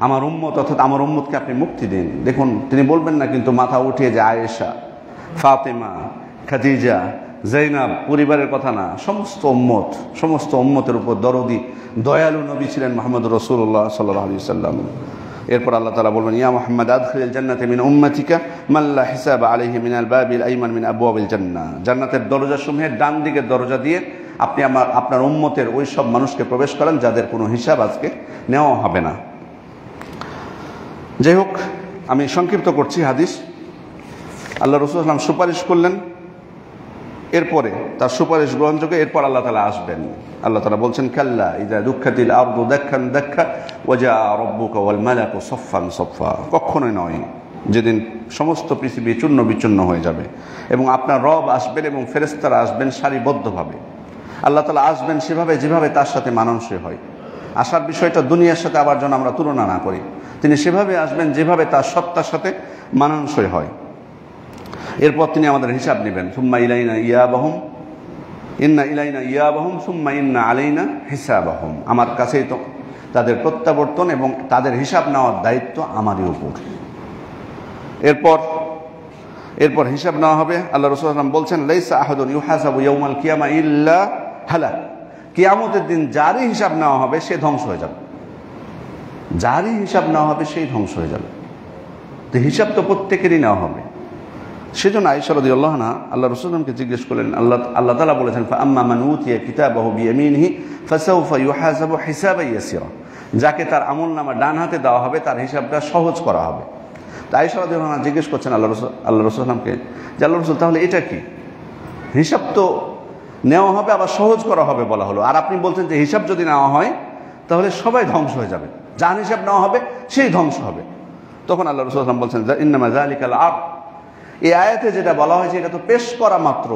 আমার উম্মত, অর্থাৎ আমার উম্মতকে আপনি মুক্তি দিন। দেখুন তিনি বলবেন না কিন্তু মাথা উঠিয়ে যে আয়েশা, ফাতেমা, খাদিজা, জাইনাব পরিবারের কথা না, সমস্ত উম্মত, সমস্ত উম্মতের উপর দরদি দয়ালু নবী ছিলেন মুহাম্মদুর রাসূলুল্লাহ সাল্লাল্লাহু আলাইহি ওয়াসাল্লাম। এরপর আল্লাহ তাআলা বলবেন, ইয়া মুহাম্মদ আদখিলিল জান্নাতা মিন উম্মাতিকা মান লা হিসাব আলাইহি মিনাল বাবিল আইমান মিন আবওয়াবিল জান্নাহ, জান্নাতের দরজাসমূহের ডান দিকের দরজা দিয়ে আপনি আপনার উম্মতের ওই সব মানুষকে প্রবেশ করেন যাদের কোনো হিসাব আজকে নেওয়া হবে না। যাই হোক, আমি সংক্ষিপ্ত করছি হাদিস। আল্লাহ রাসূল সাল্লাল্লাহু আলাইহি ওয়াসাল্লাম সুপারিশ করলেন, এরপরে তার সুপারিশ গ্রহণযোগ্য, এরপর আল্লাহ তাআলা আসবেন। আল্লাহ তাআলা বলছেন, কাল্লা ইযা দুক্খাতিল আরদু দাক্কান দাক্কা ওয়া জাআ রাব্বুকা ওয়াল মালাকু সাফফান সাফফা, কখনোই নয় যেদিন সমস্ত পৃথিবী চূর্ণ বিচূর্ণ হয়ে যাবে এবং আপনার রব আসবেন এবং ফেরেশতারা আসবেন সারিবদ্ধভাবে। আল্লাহ তাআলা আসবেন সেভাবে যেভাবে তার সাথে মানানসই হয়। আসার বিষয়টা দুনিয়ার সাথে আবার যেন আমরা তুলনা না করি, তিনি সেভাবে আসবেন যেভাবে তার সত্তার সাথে মানানসই হয়। এরপর তিনি আমাদের হিসাব নেবেন, সুম্মা ইলাইনা ইয়াবাহুম ইন্না ইলাইনা ইয়াবাহুম সুম্মা ইন্না আলাইনা হিসাবাহুম, আমার কাছেই তো তাদের প্রত্যাবর্তন এবং তাদের হিসাব নেওয়ার দায়িত্ব আমারই উপর। এরপর হিসাব নেওয়া হবে। আল্লাহ রাসূল সাল্লাল্লাহু আলাইহি ওয়াসাল্লাম বলছেন, লাইসা আহাদুন ইউহাসাবু ইয়াউমাল কিয়ামা ইল্লা হালাক, কিয়ামতের দিন যারই হিসাব নেওয়া হবে সে ধ্বংস হয়ে যাবে, যারই হিসাব নেওয়া হবে সেই ধ্বংস হয়ে যাবে। তো হিসাব তো প্রত্যেকেরই নেওয়া হবে। সেজন্য আয়েশা রাদিয়াল্লাহু আনহা আল্লাহ রাসূল সাল্লাল্লাহু আলাইহি ওয়াসাল্লামকে জিজ্ঞেস করলেন, আল্লাহ তাআলা বলেছেন, ফাআম্মা মান উতিয়া কিতাবাহু বিয়ামিনিহি ফাসাউফা ইউহাসাবু হিসাবান ইয়াসিরা, যাকে তার আমলনামা ডান হাতে দেওয়া হবে তার হিসাবটা সহজ করা হবে। তো আয়েশা রাদিয়াল্লাহু আনহা জিজ্ঞেস করছেন আল্লাহ রাসূল সাল্লাল্লাহু যে আল্লাহ রাসূল তাহলে এটা কি? হিসাব তো নেওয়া হবে আবার সহজ করা হবে বলা হলো, আর আপনি বলছেন যে হিসাব যদি নেওয়া হয় তাহলে সবাই ধ্বংস হয়ে যাবে, যার হিসাব নেওয়া হবে সেই ধ্বংস হবে। তখন আল্লাহ রাসূল সাল্লাল্লাহু আলাইহি ওয়াসাল্লাম বলছেন, ইন্নামা যালিকাল আরদ, এই আয়াতে যেটা বলা হয়েছে এটা তো পেশ করা মাত্র,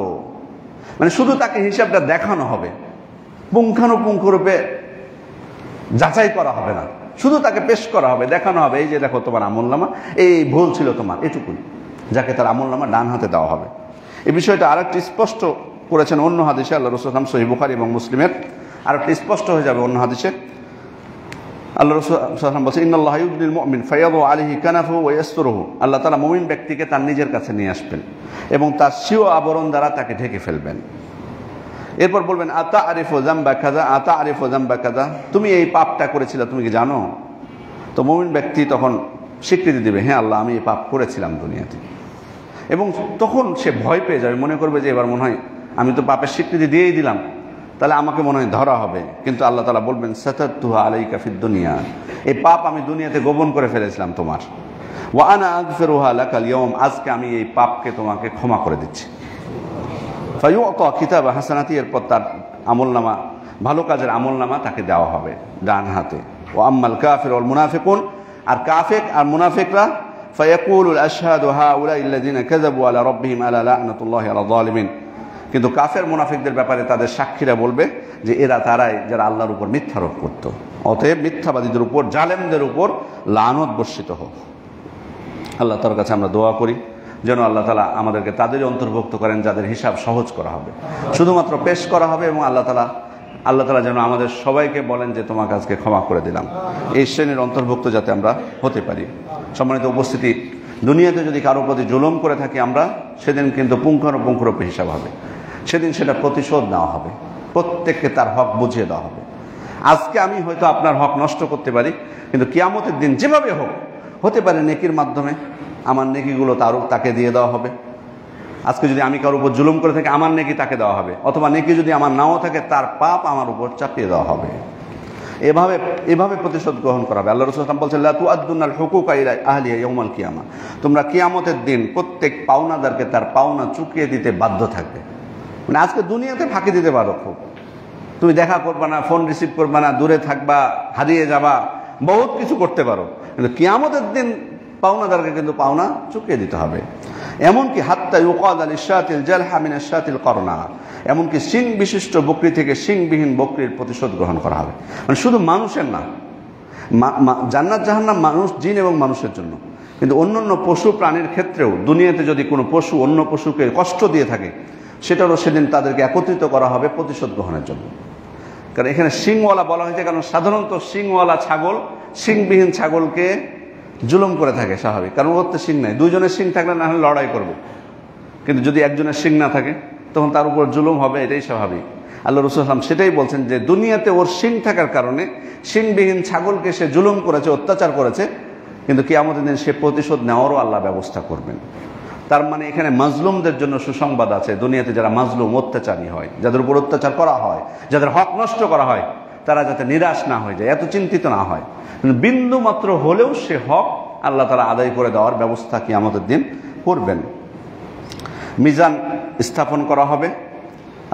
মানে শুধু তাকে হিসাবটা দেখানো হবে, পুঙ্খানুপুঙ্খরূপে যাচাই করা হবে না, শুধু তাকে পেশ করা হবে, দেখানো হবে, এই যে দেখো তোমার আমলনামা, এই ভুল ছিল তোমার, এটুকুই, যাকে তার আমলনামা ডান হাতে দেওয়া হবে। এই বিষয়টা আরেকটি স্পষ্ট করেছেন অন্য হাদিসে, আল্লাহ রাসূল সাল্লাল্লাহু আলাইহি ওয়াসাল্লাম সহিহ বুখারী এবং মুসলিমের আরেকটি স্পষ্ট হয়ে যাবে অন্য হাদিসে। আল্লাহ রাসূল সাল্লাল্লাহু আলাইহি ওয়াসাল্লাম বলেছেন, ইন্নাল্লাহা ইউদনিল মুমিন ফায়াদু আলাইহি কানাফাহু ওয়া ইয়াসতুরুহু, আল্লাহ তাআলা মুমিন ব্যক্তিকে তার নিজের কাছে নিয়ে আসবেন এবং তার স্বীয় আবরণ দ্বারা তাকে ঢেকে ফেলবেন। এরপর বলবেন, আতা আরিফু জামবা কাযা, আতা আরিফু জামবা কাযা, তুমি এই পাপটা করেছিলে তুমি কি জানো? তো মুমিন ব্যক্তি তখন স্বীকৃতি দিবে, হ্যাঁ আল্লাহ আমি এই পাপ করেছিলাম দুনিয়াতে, এবং তখন সে ভয় পেয়ে যাবে, মনে করবে যে এবার মনে হয় আমি তো পাপের স্বীকৃতি দিয়েই দিলাম, তাহলে আমাকে মনে হয় ধরা হবে। কিন্তু আল্লাহ তাআলা বলবেন, সাতারতুহা আলাইকা ফিদ দুনিয়া, এই পাপ আমি দুনিয়াতে গোপন করে ফেলেছিলাম তোমার, ওয়া আনা আগফিরুহা লাকাল ইয়াউম, আজকে আমি এই পাপকে তোমাকে ক্ষমা করে দিচ্ছি। ফায়ুতা কিতাবা হাসানাতি, এরপর তার আমলনামা, ভালো কাজের আমলনামা তাকে দেওয়া হবে ডান হাতে। ওয়া আম্মাল কাফির ওয়াল মুনাফিকুন, আর কাফের আর মুনাফিকরা, ফায়াকুলুল আশহাদু হাউলা আল্লাযিনা কাযাবু আলা রাব্বিহিম আলা লা'নাতুল্লাহি আলা যালিমিন, কিন্তু কাফের মুনাফিকদের ব্যাপারে তাদের সাক্ষীরা বলবে যে এরা তারাই যারা আল্লাহর উপর মিথ্যারোপ করত, অতএব মিথ্যাবাদীদের উপর, জালেমদের উপর লানত বর্ষিত হোক। আল্লাহ তাআলার কাছে আমরা দোয়া করি যেন আল্লাহ তাআলা আমাদেরকে তাদেরই অন্তর্ভুক্ত করেন যাদের হিসাব সহজ করা হবে, শুধুমাত্র পেশ করা হবে, এবং আল্লাহ তাআলা যেন আমাদের সবাইকে বলেন যে তোমাকে আজকে ক্ষমা করে দিলাম, এই শ্রেণীর অন্তর্ভুক্ত যাতে আমরা হতে পারি। সম্মানিত উপস্থিতি, দুনিয়াতে যদি কারো প্রতি জুলুম করে থাকি আমরা, সেদিন কিন্তু পুঙ্খানুপুঙ্খরূপে হিসাব হবে, সেদিন সেটা প্রতিশোধ নেওয়া হবে, প্রত্যেককে তার হক বুঝিয়ে দেওয়া হবে। আজকে আমি হয়তো আপনার হক নষ্ট করতে পারি, কিন্তু কিয়ামতের দিন যেভাবে হোক, হতে পারে নেকির মাধ্যমে আমার নেকিগুলো তাকে দিয়ে দেওয়া হবে, আজকে যদি আমি কারোর উপর জুলুম করে থাকি, আমার নেকি তাকে দেওয়া হবে, অথবা নেকি যদি আমার নাও থাকে তার পাপ আমার উপর চাপিয়ে দেওয়া হবে। এভাবে প্রতিশোধ গ্রহণ করা হবে। আল্লাহ রাসূল সাল্লাল্লাহু আলাইহি ওয়াসাল্লাম বলছেন, লা তুআদ্দুনাল হুকুকা ইলা আহলিহা ইয়াউমাল কিয়ামা, তোমরা কিয়ামতের দিন প্রত্যেক পাওনাদারকে তার পাওনা চুকিয়ে দিতে বাধ্য থাকবে। মানে আজকে দুনিয়াতে ফাঁকি দিতে পারো খুব, তুমি দেখা করবা না, ফোন রিসিভ করবা না, দূরে থাকবা, হারিয়ে যাবা, বহুত কিছু করতে পারো, কিন্তু কিয়ামতের দিন পাওনাদারকে কিন্তু পাওনা চুকিয়ে দিতে হবে। এমনকি হাত্তা ইউকাদ আল ইশাতিল জালহা মিন আশাতিল করনা, এমনকি শিং বিশিষ্ট বকরি থেকে শিংবিহীন বকরির প্রতিশোধ গ্রহণ করা হবে। মানে শুধু মানুষের না, জান্নাত জাহান্নাম মানুষ, জিন এবং মানুষের জন্য, কিন্তু অন্যান্য পশু প্রাণীর ক্ষেত্রেও দুনিয়াতে যদি কোনো পশু অন্য পশুকে কষ্ট দিয়ে থাকে, সেটারও সেদিন তাদেরকে একত্রিত করা হবে প্রতিশোধ গ্রহণের জন্য। কারণ এখানে শিংওয়ালা বলা হয়েছে, কারণ সাধারণত শিংওয়ালা ছাগল শিংবিহীন ছাগলকে জুলুম করে থাকে স্বাভাবিক, কারণ ওর তো শিং নাই। দুইজনের শিং থাকলে না হলে লড়াই করবে, কিন্তু যদি একজনের শিং না থাকে তখন তার উপর জুলুম হবে, এটাই স্বাভাবিক। আল্লাহ রাসূল সাল্লাল্লাহু আলাইহি ওয়াসাল্লাম সেটাই বলছেন যে দুনিয়াতে ওর শিং থাকার কারণে শিংবিহীন ছাগলকে সে জুলুম করেছে, অত্যাচার করেছে, কিন্তু কিয়ামতের দিন সে প্রতিশোধ নেওয়ারও আল্লাহ ব্যবস্থা করবেন। তার মানে এখানে মাজলুমদের জন্য সুসংবাদ আছে। দুনিয়াতে যারা মাজলুম, অত্যাচারী হয়, যাদের উপর অত্যাচার করা হয়, যাদের হক নষ্ট করা হয়, তারা যাতে নিরাশ না হয়ে যায়, এত চিন্তিত না হয়। বিন্দু মাত্র হলেও সে হক আল্লাহ তাআলা আদায় করে দেওয়ার ব্যবস্থা কিয়ামতের দিন করবেন। মিজান স্থাপন করা হবে।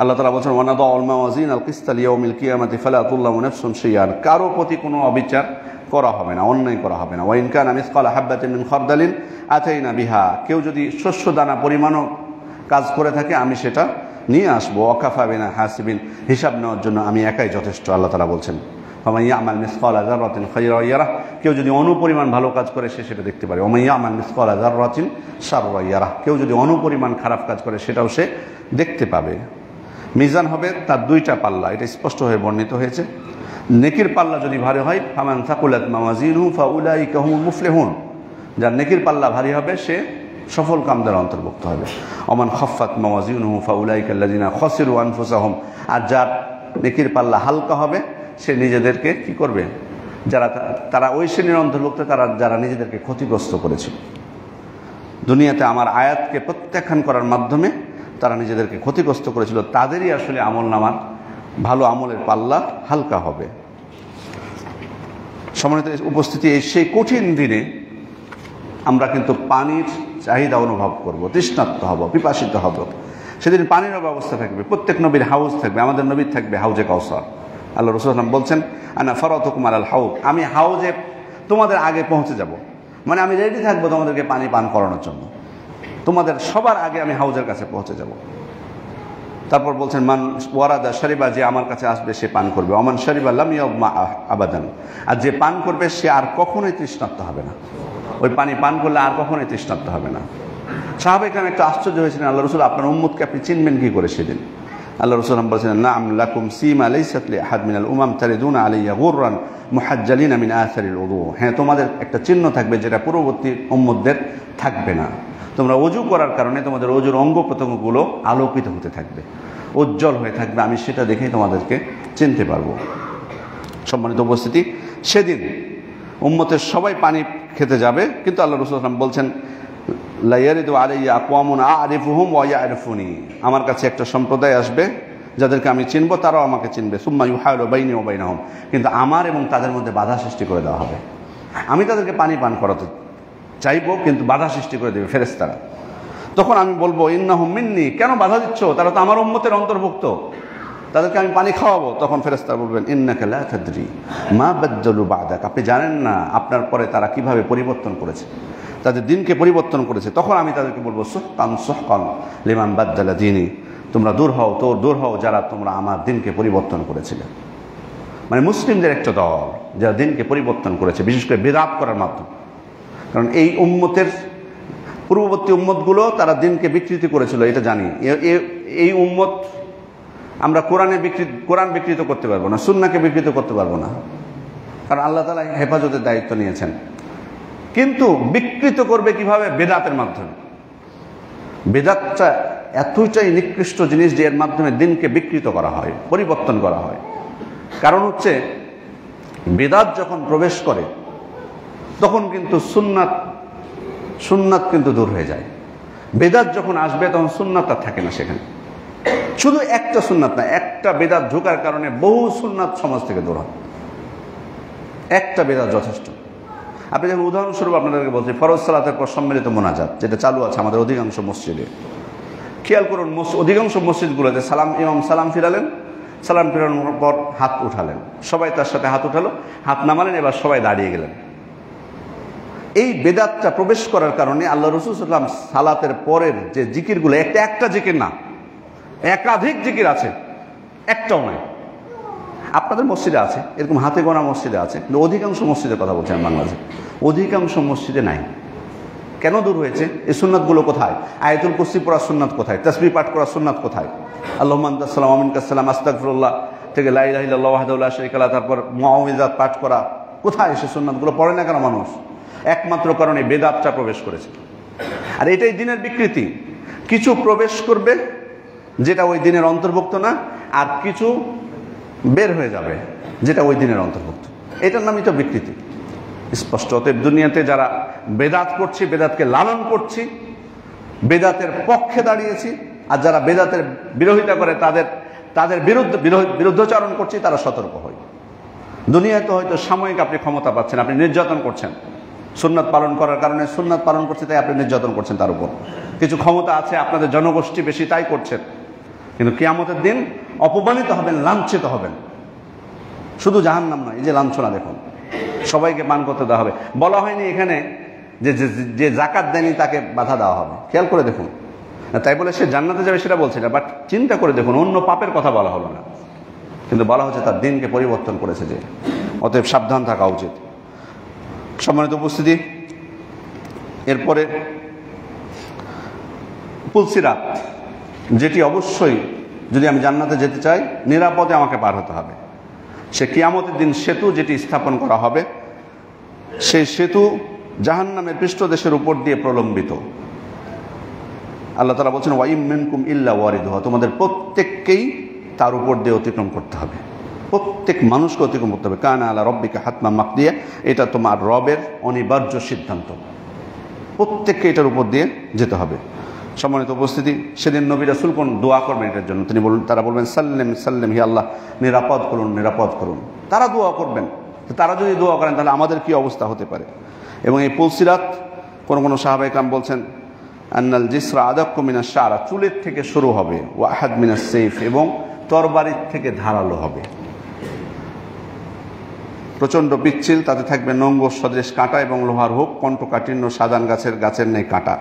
আল্লাহ তাআলা বলেছেন, ওয়ানাদাউল মাওয়াজিন আল কিসতা লিয়াউমিল কিয়ামাতি ফালা তুযলামু নাফসুন শাইআন, কারো প্রতি কোনো অবিচার করা হবে না, অন্যায় করা হবে না। ওয়া ইন কানা মিসকালা হাববাতিন মিন খারদালিন আতাইনা বিহা, কেউ যদি শস্য দানা পরিমাণও কাজ করে থাকে আমি সেটা নিয়ে আসবো। ওয়াকাফা বিনা হাসিবিন, হিসাব নেওয়ার জন্য আমি একাই যথেষ্ট, আল্লাহ তাআলা বলছেন। ফামান ইয়ামাল মিসকালা যাররাতিন খায়রান ইয়ারাহ, কেউ যদি অনুপরিমাণ ভালো কাজ করে সে সেটা দেখতে পারে। ওমান ইয়ামাল মিসকালা যাররাতিন শাররান ইয়ারাহ, কেউ যদি অনুপরিমাণ খারাপ কাজ করে সেটাও সে দেখতে পাবে। মিজান হবে তার দুইটা পাল্লা, এটা স্পষ্ট হয়ে বর্ণিত হয়েছে। নেকির পাল্লা যদি ভারী হয়, ফামান সাকুলাত মাওয়াজিনুহু ফাউলাইকা হুমুল মুফলিহুন, যার নেকির পাল্লা ভারী হবে সে সফল কামদের অন্তর্ভুক্ত হবে। ওমান খাফফাত মাওয়াজিনুহু ফাউলাইকা আল্লাযিনা খাসিরু আনফুসাহুম, আর যার নেকির পাল্লা হালকা হবে সে নিজেদেরকে কি করবে, তারা ওই শ্রেণীর অন্তর্ভুক্ত তারা যারা নিজেদেরকে ক্ষতিগ্রস্ত করেছিল। দুনিয়াতে আমার আয়াতকে প্রত্যাখ্যান করার মাধ্যমে তারা নিজেদেরকে ক্ষতিগ্রস্ত করেছিল, তাদেরই আসলে আমলনামার ভালো আমলের পাল্লা হালকা হবে। সম্মানিত উপস্থিতি, সেই কঠিন দিনে আমরা কিন্তু পানির চাহিদা অনুভব করব, তৃষ্ণার্ত হব, পিপাসিত হব। সেদিন পানিরও ব্যবস্থা থাকবে, প্রত্যেক নবীর হাউজ থাকবে, আমাদের নবীর থাকবে হাউজে কাউসার। আল্লাহ রাসূল সাল্লাল্লাহু আলাইহি ওয়াসাল্লাম বলছেন, আনা ফারাতুকুম আলাল হাউদ, আমি হাউজে তোমাদের আগে পৌঁছে যাব, মানে আমি রেডি থাকবো তোমাদেরকে পানি পান করানোর জন্য, তোমাদের সবার আগে আমি হাউজের কাছে পৌঁছে যাব। তারপর বলছেন, মান ওয়ারাদা শারিবা, যে আমার কাছে আসবে সে পান করবে। ওমান শারিবা লাম ইয়াযমা আবাদান, আর যে পান করবে সে আর কখনোই তৃষ্ণার্ত হবে না। ওই পানি পান করলে আর কখনোই তৃষ্ণার্ত হবে না। সাহাবায়ে কেরাম একটু আশ্চর্য হয়েছিলেন, আল্লাহ রাসূল আপনার উম্মতকে আপনি চিনবেন কি করে সেদিন? আল্লাহ রাসূল বলেছেন, নাআম লাকুম সীমা লাইসাত লিআহাদ মিনাল উমাম তারিদুনা আলাইয়া গুররান মুহাজ্জালিনা মিন আসারিল উযু, হ্যাঁ তোমাদের একটা চিহ্ন থাকবে যেটা পূর্ববর্তী উম্মতদের থাকবে না। তোমরা ওযু করার কারণে তোমাদের ওযুর অঙ্গ প্রত্যঙ্গগুলো আলোকিত হতে থাকবে, উজ্জ্বল হয়ে থাকবে, আমি সেটা দেখেই তোমাদেরকে চিনতে পারবো। সম্মানিত উপস্থিতি, সেদিন উম্মতের সবাই পানি খেতে যাবে, কিন্তু আল্লাহ রাসূল বলছেন, লা ইয়ারিদু আলাইয়া আকওয়ামুন আ'রিফুহুম ওয়া ইয়া'রিফুনি, আমার কাছে একটা সম্প্রদায় আসবে যাদেরকে আমি চিনবো, তারাও আমাকে চিনবে। সুম্মা ইউহালু বাইনি ওয়া বাইনাহুম, কিন্তু আমার এবং তাদের মধ্যে বাধা সৃষ্টি করে দেওয়া হবে। আমি তাদেরকে পানি পান করাতে চাইবো, কিন্তু বাধা সৃষ্টি করে দেবে ফেরেশতারা। তখন আমি বলবো, ইন্নাহুম মিন্নি, কেন বাধা দিচ্ছ, তারা তো আমার উম্মতের অন্তর্ভুক্ত, তাদেরকে আমি পানি খাওয়াবো। তখন ফেরেশতারা বলবেন, ইন্নাকা লা তাদরি মা বাদদালু বা'দাক, আপনি জানেন না আপনার পরে তারা কিভাবে পরিবর্তন করেছে, তাদের দিনকে পরিবর্তন করেছে। তখন আমি তাদেরকে বলবো, সুহকান সুহকান লিমান বাদদালা দীনি, তোমরা দূর হও, দূর হও যারা তোমরা আমার দিনকে পরিবর্তন করেছিলে। মানে মুসলিমদের একটা দল যারা দিনকে পরিবর্তন করেছে, বিশেষ করে বিদআত করার মাধ্যমে। কারণ এই উম্মতের পূর্ববর্তী উম্মতগুলো তারা দিনকে বিকৃতি করেছিল, এটা জানি। এই উম্মত আমরা কোরআন বিকৃত করতে পারবো না, সুন্নাহকে বিকৃত করতে পারবো না, কারণ আল্লাহ তাআলা হেফাজতের দায়িত্ব নিয়েছেন। কিন্তু বিকৃত করবে কিভাবে? বেদাতের মাধ্যমে। বেদাতটা এতটাই নিকৃষ্ট জিনিস যে এর মাধ্যমে দিনকে বিকৃত করা হয়, পরিবর্তন করা হয়। কারণ হচ্ছে বেদাত যখন প্রবেশ করে তখন কিন্তু সুন্নাত কিন্তু দূর হয়ে যায়। বেদাত যখন আসবে তখন সুন্নাত আর থাকে না সেখানে। শুধু একটা সুন্নাত না, একটা বেদাত ঢোকার কারণে বহু সুন্নাত সমাজ থেকে দূর হয়। একটা বেদাত যথেষ্ট। আপনি যেমন উদাহরণস্বরূপ আপনাদেরকে বলছি, ফরজ সালাতের পর সম্মিলিত মোনাজাত যেটা চালু আছে আমাদের অধিকাংশ মসজিদে। খেয়াল করুন, অধিকাংশ মসজিদগুলোতে ইমাম সালাম ফিরালেন, সালাম ফিরানোর পর হাত উঠালেন, সবাই তার সাথে হাত উঠালো, হাত নামালেন, এবার সবাই দাঁড়িয়ে গেলেন। এই বেদাতটা প্রবেশ করার কারণে আল্লাহ রাসূল সাল্লাল্লাহু আলাইহি ওয়াসাল্লাম সালাতের পরের যে জিকিরগুলো, একটা জিকির না, একাধিক জিকির আছে, একটাও নাই। আপনাদের মসজিদে আছে, এরকম হাতে গোনা মসজিদে আছে, কিন্তু অধিকাংশ মসজিদের কথা বলছেন বাংলাদেশে, অধিকাংশ মসজিদে নাই। কেন দূর হয়েছে? এই সুন্নাতগুলো কোথায়? আয়াতুল কুরসি পড়ার সুন্নাত কোথায়? তাসবিহ পাঠ করার সুন্নাত কোথায়? আল্লাহুম্মা আনতাস সালাম ওয়া মিনকাস সালাম, আস্তাগফিরুল্লাহ থেকে লা ইলাহা ইল্লাল্লাহু ওয়াহদাহু লা শারীকা লাহু, তারপর মুআউযিযাত পাঠ করা, কোথায় সে সুন্নাতগুলো পড়ে না কেন মানুষ? একমাত্র কারণে বেদাতটা প্রবেশ করেছে। আর এটাই দিনের বিকৃতি। কিছু প্রবেশ করবে যেটা ওই দিনের অন্তর্ভুক্ত না, আর কিছু বের হয়ে যাবে যেটা ওই দিনের অন্তর্ভুক্ত। এটার নামই তো বিকৃতি স্পষ্ট। অতএব দুনিয়াতে যারা বেদাত করছি, বেদাতকে লালন করছি, বেদাতের পক্ষে দাঁড়িয়েছি, আর যারা বেদাতের বিরোধিতা করে তাদের বিরুদ্ধচারণ করছি, তারা সতর্ক হয়। দুনিয়ায় তো হয়তো সাময়িক আপনি ক্ষমতা পাচ্ছেন, আপনি নির্যাতন করছেন, সুন্নাত পালন করার কারণে সুন্নাত পালন করছে তাই আপনি নির্যাতন করছেন, তার উপর কিছু ক্ষমতা আছে, আপনাদের জনগোষ্ঠী বেশি তাই করছেন। কিন্তু কিয়ামতের দিন অপমানিত হবেন, লাঞ্ছিত হবেন। শুধু জাহান্নাম নয়, এই যে লাঞ্ছনা দেখুন, সবাইকে পান করতে দেওয়া হবে। বলা হয়নি এখানে যে জাকাত দেয়নি তাকে বাধা দেওয়া হবে, খেয়াল করে দেখুন। তাই বলে সে জান্নাতে যাবে সেটা বলছে না, বাট চিন্তা করে দেখুন, অন্য পাপের কথা বলা হলো না, কিন্তু বলা হচ্ছে তার দিনকে পরিবর্তন করেছে যে। অতএব সাবধান থাকা উচিত। সম্মানিত উপস্থিতি, এরপরে পুলসিরাত, যেটি অবশ্যই যদি আমি জান্নাতে যেতে চাই নিরাপদে আমাকে পার হতে হবে। সে কিয়ামতের দিন সেতু যেটি স্থাপন করা হবে, সেই সেতু জাহান্নামের পৃষ্ঠদেশের উপর দিয়ে প্রলম্বিত। আল্লাহ তাআলা বলছেন ওয়াইম মিনকুম ইল্লা ওয়ারিদুহা, তোমাদের প্রত্যেককেই তার উপর দিয়ে অতিক্রম করতে হবে, প্রত্যেক মানুষকে অতিক্রম করতে হবে। কানা আলা রব্বিকা হাতমান মাকদিয়া, এটা তোমার রবের অনিবার্য সিদ্ধান্ত, প্রত্যেককে এটার উপর দিয়ে যেতে হবে। সম্মানিত উপস্থিতি, সেদিন নবী রাসূল কোন দোয়া করবেন এটার জন্য? তারা বলবেন সাল্লেম সাল্লেম, হি আল্লাহ নিরাপদ করুন, নিরাপদ করুন। তারা দোয়া করবেন। তারা যদি দোয়া করেন তাহলে আমাদের কি অবস্থা হতে পারে? এবং এই পুলসিরাত কোন সাহাবায়ে কেরাম বলছেন আন্নাল জিসরা আদাক্কু মিনাশ শারা, চুলের থেকে শুরু হবে, ওয়া আহাদ মিনাস সাইফ, এবং তরবারির থেকে ধারালো হবে, প্রচণ্ড পিচ্ছিল, তাতে থাকবে নঙ্গ সদৃশ কাঁটা এবং লোহার হুক, কণ্ঠকাঠিন্য সাজান গাছের নেই কাঁটা।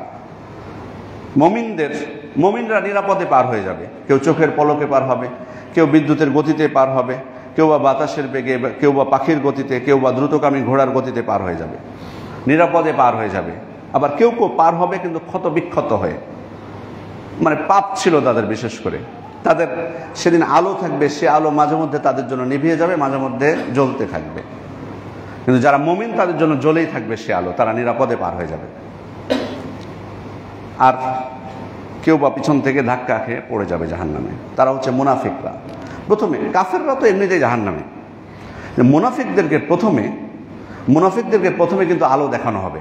মমিনরা নিরাপদে পার হয়ে যাবে। কেউ চোখের পলকে পার হবে, কেউ বিদ্যুতের গতিতে পার হবে, কেউ বা বাতাসের বেগে, কেউ বা পাখির গতিতে, কেউ বা দ্রুতগামী ঘোড়ার গতিতে পার হয়ে যাবে, নিরাপদে পার হয়ে যাবে। আবার কেউ পার হবে কিন্তু ক্ষত বিক্ষত হয়ে, মানে পাপ ছিল তাদের, বিশেষ করে তাদের সেদিন আলো থাকবে, সে আলো মাঝে মধ্যে তাদের জন্য নিভিয়ে যাবে, মাঝে মধ্যে জ্বলতে থাকবে, কিন্তু যারা মুমিন তাদের জন্য জ্বলেই থাকবে সে আলো, তারা নিরাপদে পার হয়ে যাবে। আর কেউ বা পিছন থেকে ধাক্কা খেয়ে পড়ে যাবে জাহান্নামে, তারা হচ্ছে মুনাফিকরা। প্রথমে কাফেররা তো এমনিতেই জাহান্নামে, মুনাফিকদেরকে প্রথমে কিন্তু আলো দেখানো হবে,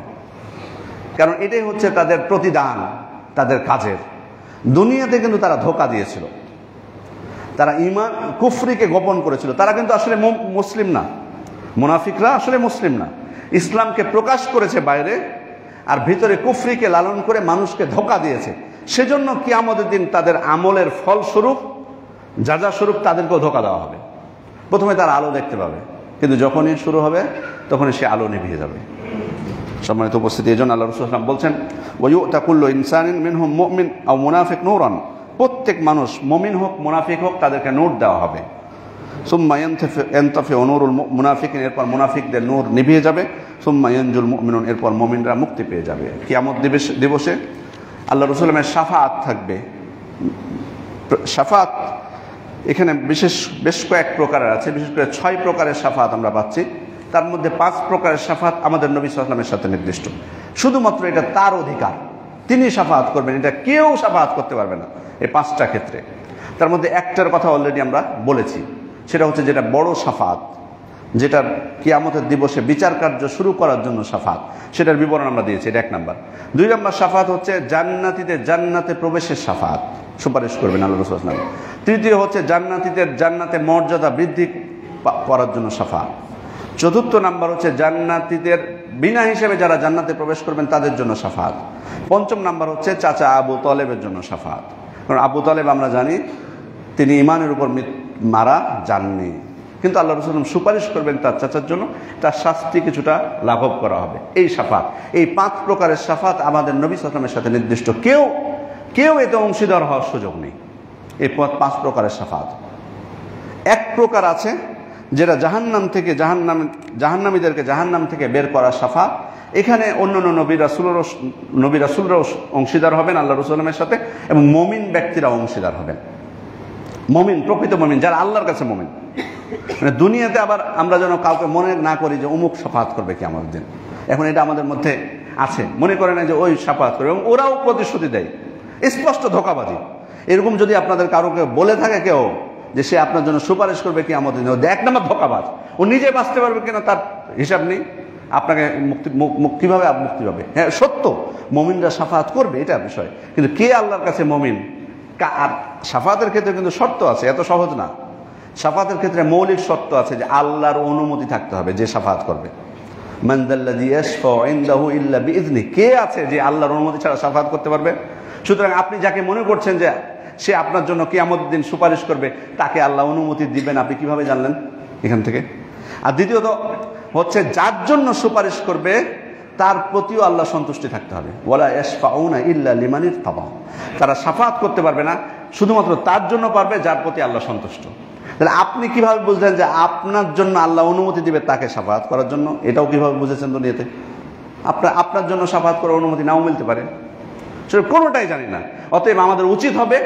কারণ এটাই হচ্ছে তাদের প্রতিদান তাদের কাজের। দুনিয়াতে কিন্তু তারা ধোঁকা দিয়েছিল, তারা ঈমান কুফরিকে গোপন করেছিল, তারা কিন্তু আসলে মুসলিম না। মুনাফিকরা আসলে মুসলিম না, ইসলামকে প্রকাশ করেছে বাইরে, আর ভিতরে কুফরিকে লালন করে মানুষকে ধোঁকা দিয়েছে। সেজন্য কিয়ামতের দিন তাদের আমলের ফলস্বরূপ, যা স্বরূপ তাদেরকেও ধোঁকা দেওয়া হবে। প্রথমে তারা আলো দেখতে পাবে, কিন্তু যখনই শুরু হবে তখনই সে আলো নিভিয়ে যাবে। সম্মানিত উপস্থিতি, এই জন্য আল্লাহ রাসূল সাল্লাল্লাহু আলাইহি ওয়াসাল্লাম বলছেন ওয়ায়ুতা কুল্লু ইনসানিন মিনহুম মুমিন আও মুনাফিক নূরান, প্রত্যেক মানুষ মুমিন হোক মুনাফিক হোক তাদেরকে নূর দেওয়া হবে। সুম্মা ইয়ানতাফিউ নূরুল মুনাফিকিন, এরপর মুনাফিকদের নূর নিভিয়ে যাবে। সুম্মা ইয়ানজুল মুমিনুন, এরপর মুমিনরা মুক্তি পেয়ে যাবে। কিয়ামত দিবসে আল্লাহ রাসূলের সাল্লামের শাফাআত থাকবে। শাফাআত এখানে বেশ কয়েক প্রকারের আছে, বিশেষ করে 6 প্রকারের শাফাআত আমরা পাচ্ছি। তার মধ্যে 5 প্রকারের শাফাআত আমাদের নবী সাল্লাল্লাহু আলাইহি ওয়াসাল্লামের সাথে নির্দিষ্ট। শুধুমাত্র এটা তার অধিকার, তিনি শাফাআত করবেন, এটা কেউ শাফাআত করতে পারবে না এই 5টা ক্ষেত্রে। তার মধ্যে একটার কথা অলরেডি আমরা বলেছি, সেটা হচ্ছে যেটা বড় শাফাআত, যেটার কিয়ামতের দিবসে বিচার কার্য শুরু করার জন্য শাফাত, সেটার বিবরণ আমরা দিয়েছি। এটা 1 নাম্বার। 2 নাম্বার শাফাত হচ্ছে জান্নাতীদের জান্নাতে প্রবেশের শাফাত, সুপারিশ করবেন আল্লাহ রাসূল সাল্লাল্লাহু আলাইহি ওয়াসাল্লাম। তৃতীয় হচ্ছে জান্নাতীদের জান্নাতে মর্যাদা বৃদ্ধি করার জন্য শাফাত। 4র্থ নাম্বার হচ্ছে জান্নাতীদের বিনা হিসেবে যারা জান্নাতে প্রবেশ করবেন তাদের জন্য শাফাত। 5ম নাম্বার হচ্ছে চাচা আবু তালেবের জন্য শাফাত। কারণ আবু তালেব আমরা জানি তিনি ঈমানের উপর মারা যাননি, কিন্তু আল্লাহ রাসূল সুপারিশ করবেন তার চাচার জন্য, তার শাস্তি কিছুটা লাঘব করা হবে। এই শাফাত, এই 5 প্রকারের শাফাত আমাদের নবী সাল্লাল্লাহু আলাইহি ওয়াসাল্লামের সাথে নির্দিষ্ট। কেউ এতে অংশীদার হওয়ার সুযোগ নেই। এই 5 প্রকারের শাফাত। 1 প্রকার আছে যেটা জাহান্নামীদেরকে জাহান্নাম থেকে বের করার শাফাত। এখানে অন্যান্য নবী রাসূলরাও অংশীদার হবেন আল্লাহ রাসূলের সাথে, এবং মুমিন ব্যক্তিরা অংশীদার হবেন। মুমিন, প্রকৃত মুমিন, যারা আল্লাহর কাছে মুমিন। মানে দুনিয়াতে আবার আমরা যেন কাউকে মনে না করি যে অমুক শাফাত করবে কিয়ামতের দিন। এখন এটা আমাদের মধ্যে আছে, মনে করে না যে ওই শাফাত করবে, এবং ওরাও প্রতিশ্রুতি দেয়, স্পষ্ট ধোঁকাবাজি। এরকম যদি আপনাদের কারোকে বলে থাকে কেউ যে সে আপনার জন্য সুপারিশ করবে কিয়ামতের দিন, ও 1 নাম্বার ধোঁকাবাজ। ও নিজে বাঁচতে পারবে কিনা তার হিসাব নেই, আপনাকে কিভাবে মুক্তি পাবে। হ্যাঁ সত্য, মুমিনরা শাফাত করবে, এটা বিষয়, কিন্তু কে আল্লাহর কাছে মুমিন। আর শাফাতের ক্ষেত্রে কিন্তু শর্ত আছে, এত সহজ না। শাফাতের ক্ষেত্রে মৌলিক শর্ত আছে যে আল্লাহর অনুমতি থাকতে হবে যে শাফাত করবে। মান যাল্লাযী ইয়াশফাউ ইনদাহু ইল্লা বিইযনি, কে আছে যে আল্লাহর অনুমতি ছাড়া শাফাত করতে পারবে। সুতরাং আপনি যাকে মনে করছেন যে সে আপনার জন্য কিয়ামতের দিন সুপারিশ করবে, তাকে আল্লাহ অনুমতি দিবেন আপনি কিভাবে জানলেন এখান থেকে? আর দ্বিতীয়ত হচ্ছে যার জন্য সুপারিশ করবে তার প্রতিও আল্লাহ সন্তুষ্টি থাকতে হবে। ওয়ালা ইয়াশফাউনা ইল্লা লিমান ইরতাদা, তারা শাফাত করতে পারবে না, শুধুমাত্র তার জন্য পারবে যার প্রতি আল্লাহ সন্তুষ্ট। তাহলে আপনি কিভাবে বুঝলেন যে আপনার জন্য আল্লাহ অনুমতি দিবে তাকে শাফাত করার জন্য? এটাও কিভাবে বুঝেছেন দুনিয়াতে? আপনার জন্য শাফাত করার অনুমতি নাও মিলতে পারে, সেটা কোনোটাই জানি না। অতএব আমাদের উচিত হবে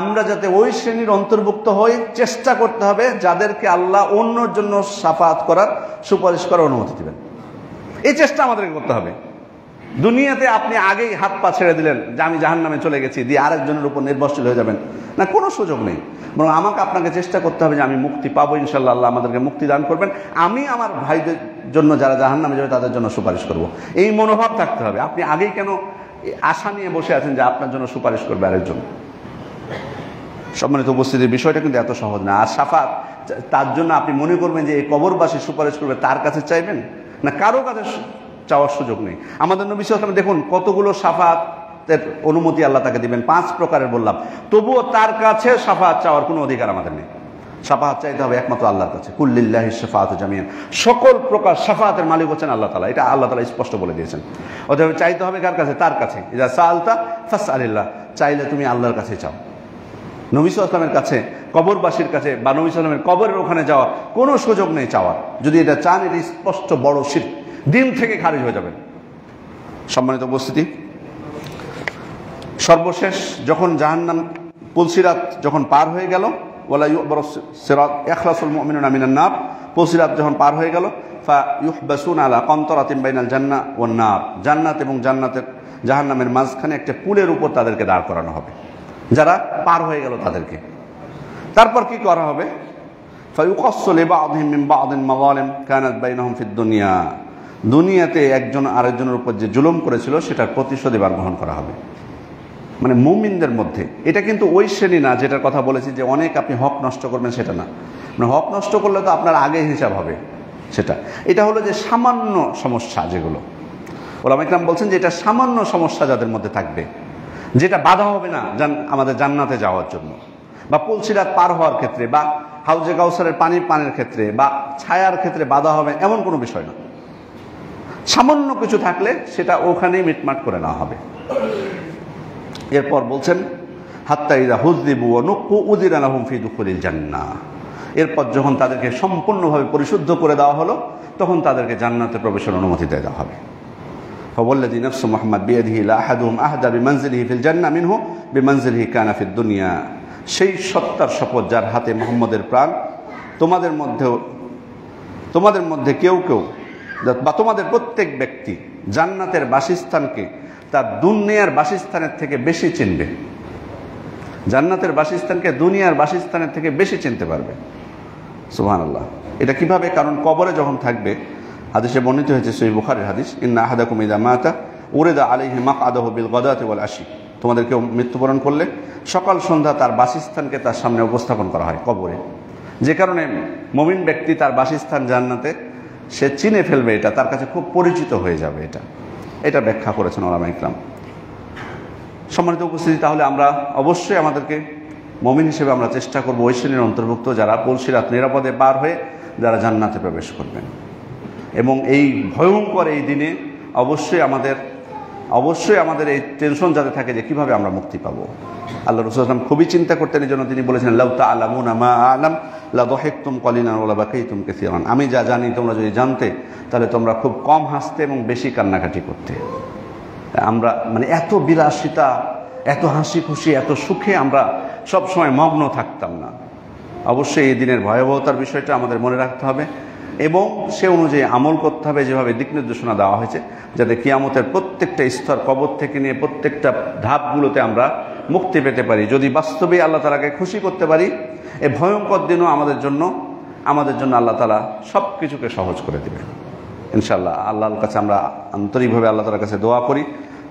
আমরা যাতে ওই শ্রেণীর অন্তর্ভুক্ত হই, চেষ্টা করতে হবে যাদেরকে আল্লাহ অন্যর জন্য শাফাত করার, সুপারিশ করার অনুমতি দিবেন। এই চেষ্টা আমাদেরকে করতে হবে। দুনিয়াতে আপনি আগেই হাত পা ছেড়ে দিলেন যে আমি জাহান্নামে চলে গেছি, দিয়ে আরেকজনের উপর নির্ভরশীল হয়ে যাবেন না, কোনো সুযোগ নেই। বরং আমাকে আপনাকে চেষ্টা করতে হবে যে আমি মুক্তি পাবো, ইনশাআল্লাহ আল্লাহ আমাদেরকে মুক্তি দান করবেন, আমি আমার ভাইদের জন্য যারা জাহান্নামে যাবে তাদের জন্য সুপারিশ করব, এই মনোভাব থাকতে হবে। আপনি আগেই কেন আশা নিয়ে বসে আছেন যে আপনার জন্য সুপারিশ করবে আরেকজন? সম্মানিত উপস্থিতির, বিষয়টা কিন্তু এত সহজ না। আর শাফাত তার জন্য আপনি মনে করবেন যে এই কবরবাসী সুপারিশ করবে, তার কাছে চাইবেন না, কারো কাছে চাওয়ার সুযোগ নেই। আমাদের নবী সাল্লাল্লাহু আলাইহি ওয়াসাল্লাম দেখুন কতগুলো শাফাতের অনুমতি আল্লাহ তাকে দিবেন, 5 প্রকারের বললাম, তবুও তার কাছে শাফাত চাওয়ার কোনো অধিকার আমাদের নেই। শাফাত চাইতে হবে একমাত্র আল্লাহর কাছে। কুল্লিল্লাহি শাফাআতু জামিআন, সকল প্রকার শাফাতের মালিক হচ্ছেন আল্লাহ তাআলা, এটা আল্লাহ তাআলা স্পষ্ট বলে দিয়েছেন। অতএব চাইতে হবে কার কাছে? তার কাছে। ইযা সাআলতা ফাসআলিল্লাহ, চাইলে তুমি আল্লাহর কাছে চাও। নবী সাল্লাল্লাহু আলাইহি ওয়াসাল্লামের কাছে, কবরবাসীর কাছে বা নবী সাল্লাল্লাহু আলাইহি ওয়াসাল্লামের কবরের ওখানে যাওয়ার কোনো সুযোগ নেই চাওয়ার। যদি এটা চান, এটা স্পষ্ট বড় শিরক, দিন থেকে খারিজ হয়ে যাবেন। সম্মানিত উপস্থিতি, সর্বশেষ যখন জাহান্নাম পুলসিরাত যখন পার হয়ে গেল, ওয়ালা ইউবর সিরাত ইখলাসুল মুমিনুনা মিনান নার, পুলসিরাত যখন পার হয়ে গেল, ফা ইউহবাসুনা আলা কনতরাতিন বাইনাল জান্নাহ ওয়ান নার, জান্নাত এবং জাহান্নামের মাঝখানে একটা পুলের উপর তাদেরকে দাঁড় করানো হবে, যারা পার হয়ে গেল তাদেরকে। তারপর কি করা হবে? ফা ইউকাসসু লিবা'দিহিম মিন বা'দিন মাযালিম কানাত বাইনাহুম ফিদ দুনিয়া, দুনিয়াতে একজন আরেকজনের উপর যে জুলুম করেছিল সেটার প্রতিশোধ এবার গ্রহণ করা হবে। মানে মুমিনদের মধ্যে। এটা কিন্তু ওই শ্রেণী না যেটার কথা বলেছি যে অনেক আপনি হক নষ্ট করবেন, সেটা না। মানে হক নষ্ট করলে তো আপনার আগে হিসাব হবে সেটা। এটা হলো যে সামান্য সমস্যা, যেগুলো ওলামা ইকরাম বলছেন যে এটা সামান্য সমস্যা যাদের মধ্যে থাকবে, যেটা বাধা হবে না আমাদের জান্নাতে যাওয়ার জন্য, বা পুলসিরাত পার হওয়ার ক্ষেত্রে, বা হাউজে কাউসারের পানির ক্ষেত্রে, বা ছায়ার ক্ষেত্রে বাধা হবে, এমন কোনো বিষয় না। সামান্য কিছু থাকলে সেটা ওখানেই মিটমাট করে নেওয়া হবে। এরপর বলছেন হাত্তা ইযা হুযিবু ওয়া নুক্কু উযিরা লাহুম ফি দুখুলিল জান্নাহ, এরপর যখন তাদেরকে সম্পূর্ণভাবে পরিশুদ্ধ করে দেওয়া হলো, তখন তাদেরকে জান্নাতে প্রবেশের অনুমতি দেওয়া হবে। ফাওয়াল্লাযী নাফসু মুহাম্মাদ বিয়াদিহি লা আহাদুহুম আহদা বিমানজিলিহি ফিল জান্নাহ মিনহু বিমানজিলিহি কানা ফিদ দুনিয়া, সেই সত্তার শপথ যার হাতে মুহাম্মদের প্রাণ, তোমাদের মধ্যে কেউ বা তোমাদের প্রত্যেক ব্যক্তি জান্নাতের বাসস্থানকে তার দুনিয়ার বাসস্থানের থেকে বেশি চিনবে। জান্নাতের বাসস্থানকে দুনিয়ার বাসস্থানের থেকে বেশি চিনতে পারবে। সুবহানাল্লাহ। এটা কিভাবে? কারণ কবরে যখন থাকবে, হাদিসে বর্ণিত হয়েছে, সহিহ বুখারীর হাদিস, ইন্না আহাদাকুম ইযা মাতা উরিদা আলাইহি মাকআদাহু বিল গাদাতি ওয়াল আশি। তোমাদের কেউ মৃত্যুবরণ করলে সকাল সন্ধ্যা তার বাসস্থানকে তার সামনে উপস্থাপন করা হয় কবরে। যে কারণে মুমিন ব্যক্তি তার বাসস্থান জান্নাতে সে চিনে ফেলবে, এটা তার কাছে খুব পরিচিত হয়ে যাবে। এটা ব্যাখ্যা করেছেন উলামা ইকরাম। সম্মানিত উপস্থিতি, তাহলে আমরা অবশ্যই আমাদেরকে মুমিন হিসেবে আমরা চেষ্টা করব ওই শ্রেণীর অন্তর্ভুক্ত যারা পুলসিরাত নিরাপদে পার হয়ে যারা জান্নাতে প্রবেশ করবেন। এবং এই ভয়ঙ্কর এই দিনে অবশ্যই আমাদের এই টেনশন যাতে থাকে যে কীভাবে আমরা মুক্তি পাবো। আল্লাহ রাসূল সাল্লাল্লাহু আলাইহি ওয়াসাল্লাম খুবই চিন্তা করতেন, এই জন্য তিনি বলেছেন, লাউ তা'লামুনা মা আ'লাম লাযহিকতুম ক্বালিলান ওয়া লাবাকাইতুম কাসীরান। আমি যা জানি তোমরা যদি জানতে তাহলে তোমরা খুব কম হাসতে এবং বেশি কান্নাকাটি করতে। আমরা এত বিলাসিতা, এত হাসি খুশি, এত সুখে আমরা সব সময় মগ্ন থাকতাম না। অবশ্যই এই দিনের ভয়াবহতার বিষয়টা আমাদের মনে রাখতে হবে এবং সে অনুযায়ী আমল করতে হবে, যেভাবে দিক নির্দেশনা দেওয়া হয়েছে, যাতে কিয়ামতের প্রত্যেকটা স্তর, কবর থেকে নিয়ে প্রত্যেকটা ধাপগুলোতে আমরা মুক্তি পেতে পারি। যদি বাস্তবে আল্লাহ তাআলাকে খুশি করতে পারি, এই ভয়ঙ্কর দিনও আমাদের জন্য আল্লাহ তাআলা সব কিছুকে সহজ করে দেবে ইনশাআল্লাহ। আল্লাহর কাছে আমরা আন্তরিকভাবে আল্লাহ তাআলার কাছে দোয়া করি,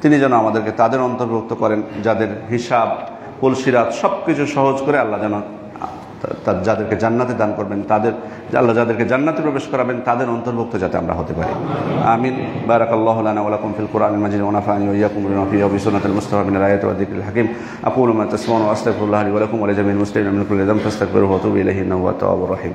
তিনি যেন আমাদেরকে তাদের অন্তর্ভুক্ত করেন যাদের হিসাব, পুলসিরাত সব কিছু সহজ করে আল্লাহ যেন যাদেরকে জান্নাতে দান করবেন, আল্লাহ যাদেরকে জান্নাতে প্রবেশ করাবেন তাদের অন্তর্ভুক্ত যাতে আমরা হতে পারি। আমিন। বারাকাল্লাহু লানা ওয়া লাকুম ফিল কুরআনিল মাজিদ ওয়া নাফা'নি ওয়া ইয়্যাকুম বিমা ফিহি ওয়া বিসুন্নাতিল মুস্তাফা মিনাল আয়াতি ওয়া যিকরিল হাকীম। আকুলু মা তাসমাউনা ওয়া আস্তাগফিরুল্লাহ লি ওয়া লাকুম ওয়া লিজামিল মুসলিমিনা মিন কুল্লি যামবিন ফাস্তাগফিরুহু ওয়া তুবু ইলাইহি ইন্নাহু হুয়াত তাওয়াবুর রাহিম।